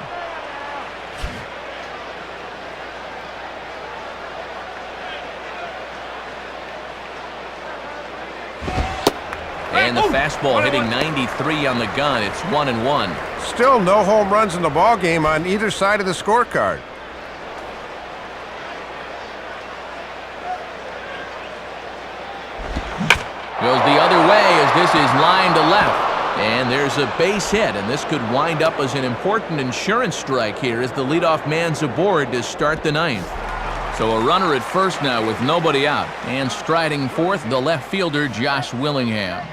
And the fastball hitting 93 on the gun. It's 1-1. Still no home runs in the ball game on either side of the scorecard. Goes the other way as this is lined to left. And there's a base hit, and this could wind up as an important insurance strike here as the leadoff man's aboard to start the ninth. So a runner at first now with nobody out. And striding fourth, the left fielder, Josh Willingham.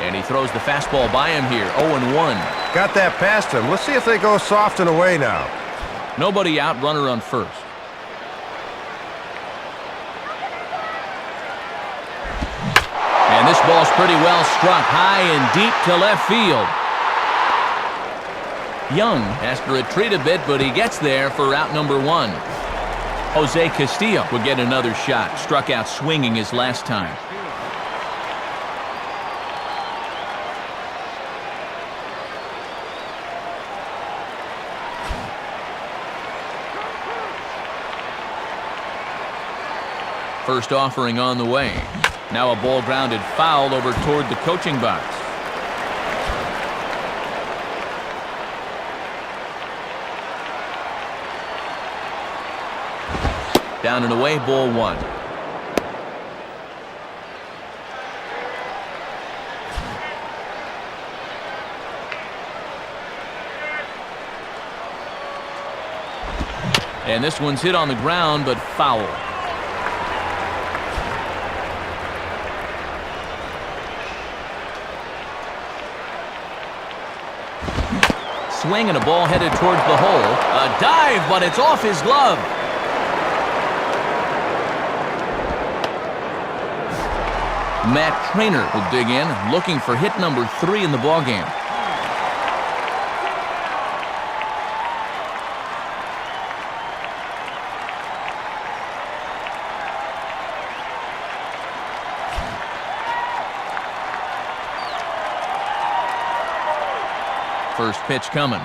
And he throws the fastball by him here, 0-1. Got that past him. Let's see if they go soft and away now. Nobody out, runner on first. And this ball's pretty well struck high and deep to left field. Young has to retreat a bit, but he gets there for out #1. Jose Castillo will get another shot. Struck out swinging his last time. First offering on the way. Now a ball grounded foul over toward the coaching box. Down and away, ball 1. And this one's hit on the ground, but foul. Swing and a ball headed towards the hole. A dive, but it's off his glove. Matt Trainer will dig in, looking for hit number 3 in the ballgame. First pitch coming.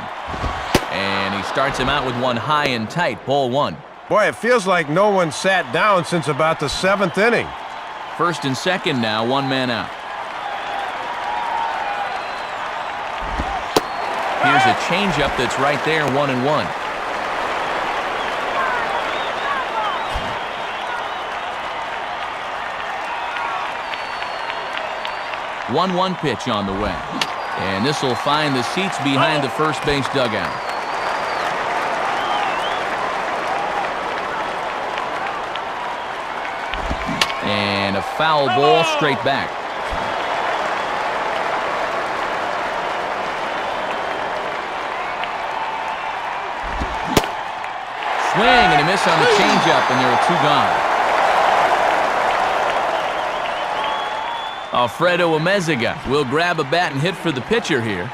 And he starts him out with one high and tight, ball 1. Boy, it feels like no one sat down since about the 7th inning. First and second now, one man out. Here's a changeup that's right there, 1-1. One pitch on the way. And this will find the seats behind the first base dugout. And a foul ball straight back. Swing and a miss on the changeup, and there are 2 gone. Alfredo Amezaga will grab a bat and hit for the pitcher here.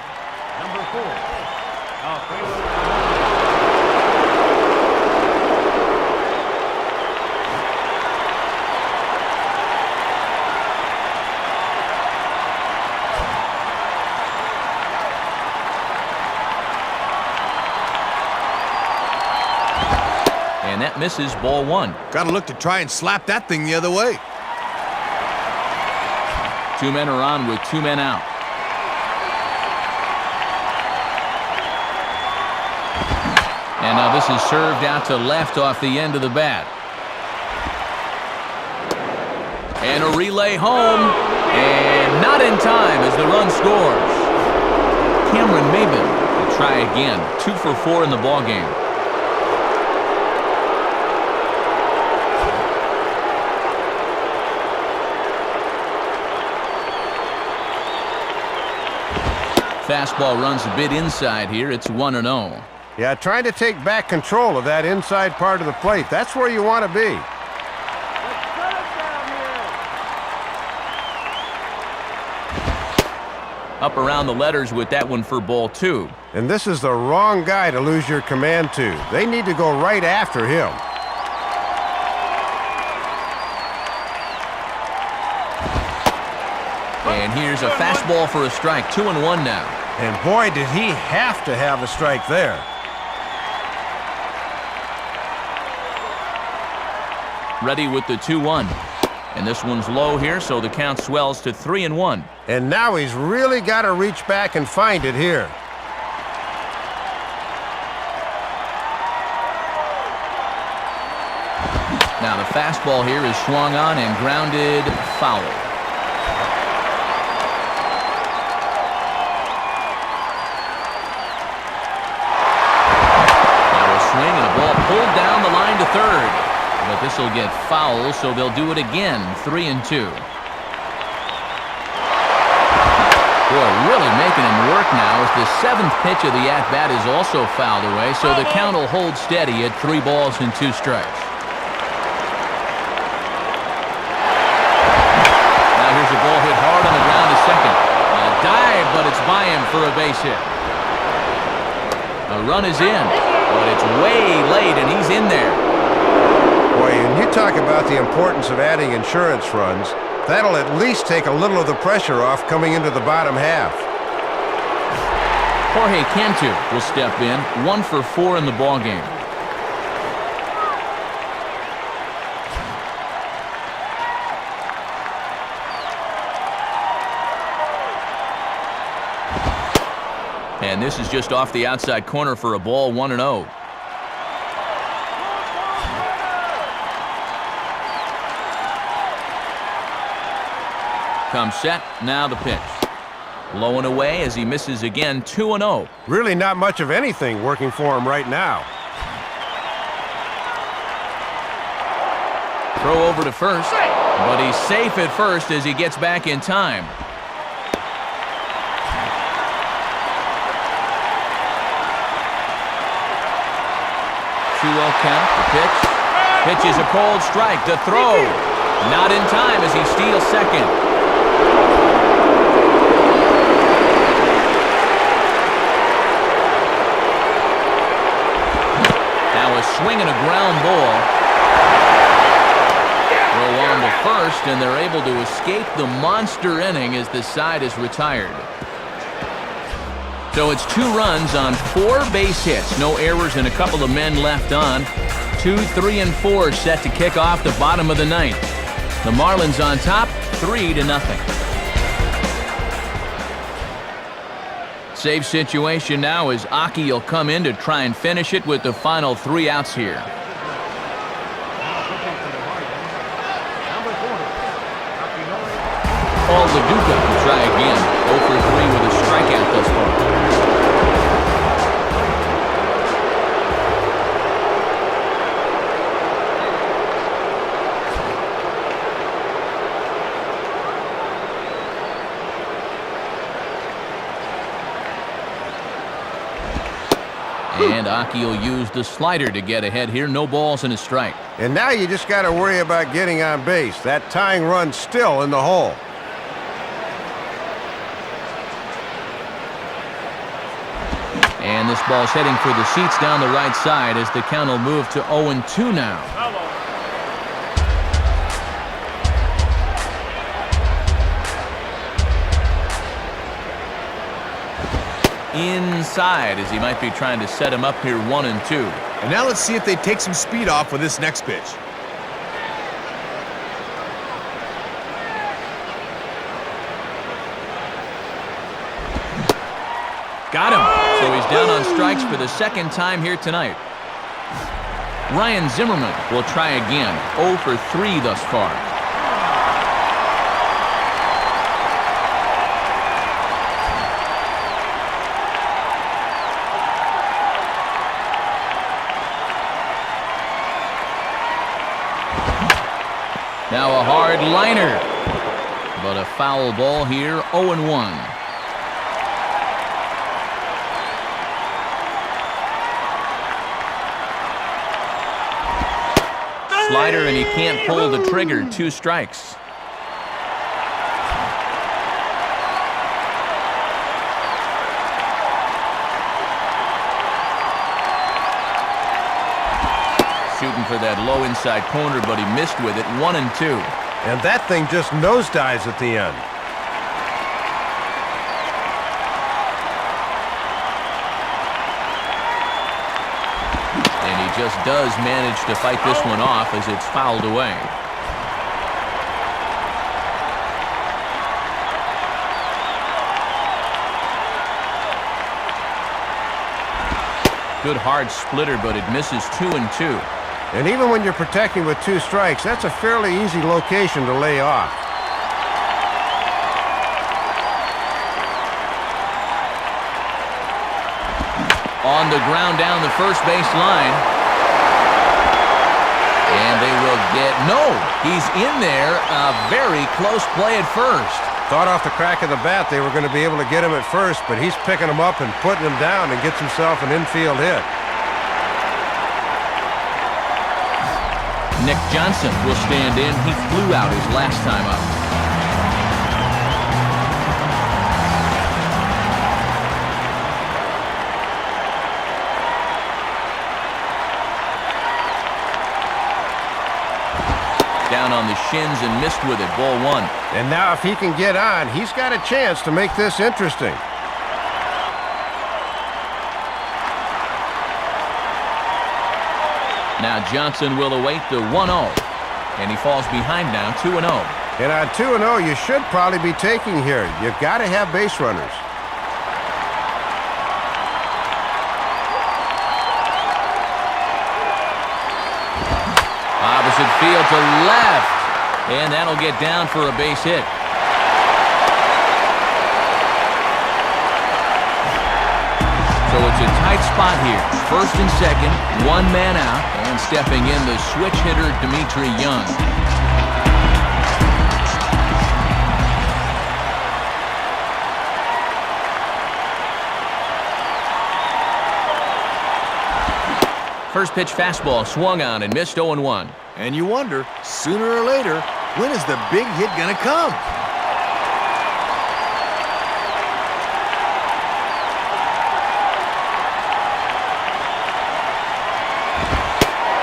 Number 4, Alfredo. And that misses, ball 1. Got to look to try and slap that thing the other way. 2 men are on with 2 men out. And now this is served out to left off the end of the bat. And a relay home. And not in time as the run scores. Cameron Maybin will try again. 2 for 4 in the ballgame. Fastball runs a bit inside here. It's 1-0. Yeah, trying to take back control of that inside part of the plate. That's where you want to be. Up around the letters with that one for ball 2. And this is the wrong guy to lose your command to. They need to go right after him. And here's a fastball for a strike. 2-1 now. And boy, did he have to have a strike there. Ready with the 2-1. And this one's low here, so the count swells to 3-1. And now he's really got to reach back and find it here. Now the fastball here is swung on and grounded foul. Pulled down the line to third. But this will get foul, so they'll do it again. 3-2. Boy, really making him work now as the 7th pitch of the at-bat is also fouled away, so the count will hold steady at 3 balls and 2 strikes. Now here's a ball hit hard on the ground to second. A dive, but it's by him for a base hit. A run is in. But it's way late, and he's in there. Boy, and you talk about the importance of adding insurance runs. That'll at least take a little of the pressure off coming into the bottom half. Jorge Cantu will step in. 1 for 4 in the ballgame. And this is just off the outside corner for a ball, 1-0. Comes set, now the pitch. Low and away as he misses again, 2-0. Really not much of anything working for him right now. Throw over to first, but he's safe at first as he gets back in time. Two-0 count, the pitch. Pitch is a cold strike. The throw, not in time as he steals second. Now a swing and a ground ball. Throw on to first, and they're able to escape the monster inning as the side is retired. So it's 2 runs on 4 base hits. No errors and a couple of men left on. 2, 3, and 4 set to kick off the bottom of the 9th. The Marlins on top, 3-0. Save situation now as Aki will come in to try and finish it with the final 3 outs here. Paul LaDuca will try again. 0 for 3 with a strikeout thus far. And Aki will use the slider to get ahead here. No balls and a strike. And now you just got to worry about getting on base. That tying run still in the hole. And this ball's heading for the seats down the right side as the count will move to 0-2 now. Inside as he might be trying to set him up here 1-2. And now let's see if they take some speed off with this next pitch. Got him. So he's down on strikes for the 2nd time here tonight. Ryan Zimmerman will try again. 0 for 3 thus far. Now a hard liner, but a foul ball here, 0-1. Slider, and he can't pull the trigger. 2 strikes. Shooting for that low inside corner, but he missed with it. 1-2. And that thing just nosedives at the end. And he just does manage to fight this one off as it's fouled away. Good hard splitter, but it misses. 2-2. And even when you're protecting with 2 strikes, that's a fairly easy location to lay off. On the ground down the first base line. And they will get... No! He's in there. A very close play at first. Thought off the crack of the bat they were going to be able to get him at first, but he's picking him up and putting him down and gets himself an infield hit. Nick Johnson will stand in. He flew out his last time up. Down on the shins and missed with it. Ball 1. And now if he can get on, he's got a chance to make this interesting. Now Johnson will await the 1-0. And he falls behind now, 2-0. And on 2-0, you should probably be taking here. You've got to have base runners. Opposite field to left. And that'll get down for a base hit. So it's a tight spot here. First and second, one man out, and stepping in the switch hitter, Dimitri Young. First pitch fastball swung on and missed 0-1. And you wonder, sooner or later, when is the big hit gonna come?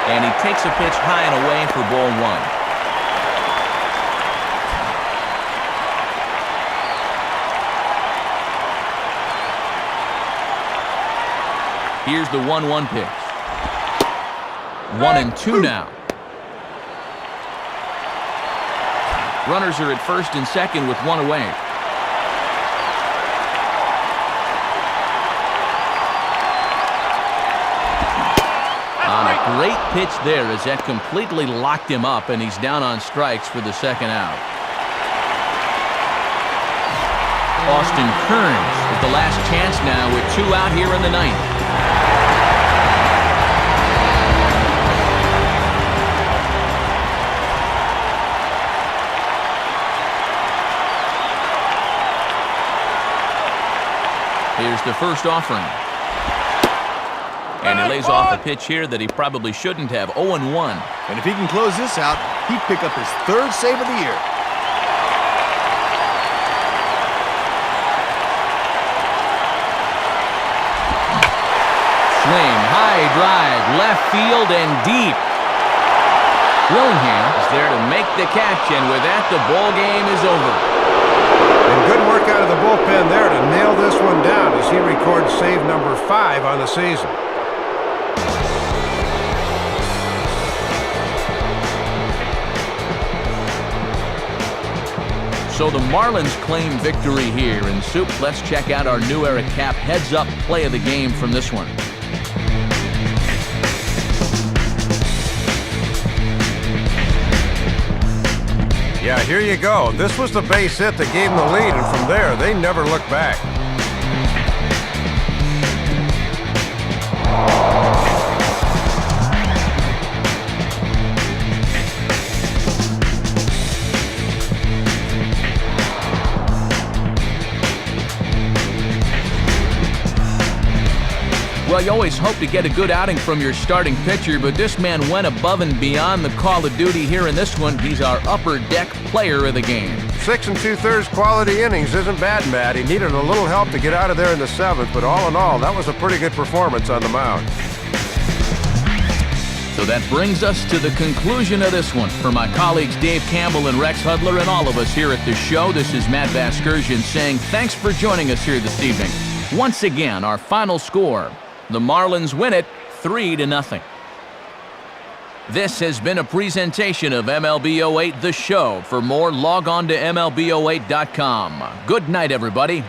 And he takes a pitch high and away for ball one. Here's the 1-1 pitch. 1-2 now. Runners are at first and second with one away. On a great pitch there as that completely locked him up, and he's down on strikes for the second out. Austin Kearns with the last chance now with two out here in the ninth. Here's the first offering. And he lays off a pitch here that he probably shouldn't have. 0-1. And if he can close this out, he'd pick up his third save of the year. Swing, high drive, left field and deep. Willingham is there to make the catch, and with that, the ball game is over. And good work out of the bullpen there to nail this one down as he records save number 5 on the season. So the Marlins claim victory here. And Soup, let's check out our new era cap heads-up play of the game from this one. Yeah, here you go. This was the base hit that gave them the lead, and from there, they never looked back. Well, you always hope to get a good outing from your starting pitcher, but this man went above and beyond the call of duty here in this one. He's our upper deck player of the game. 6 2/3 quality innings isn't bad, Matt. He needed a little help to get out of there in the 7th, but all in all, that was a pretty good performance on the mound. So that brings us to the conclusion of this one. For my colleagues Dave Campbell and Rex Hudler and all of us here at the show, this is Matt Vasgersian saying thanks for joining us here this evening. Once again, our final score. The Marlins win it 3-0. This has been a presentation of MLB 08 The Show. For more, log on to MLB08.com. Good night, everybody.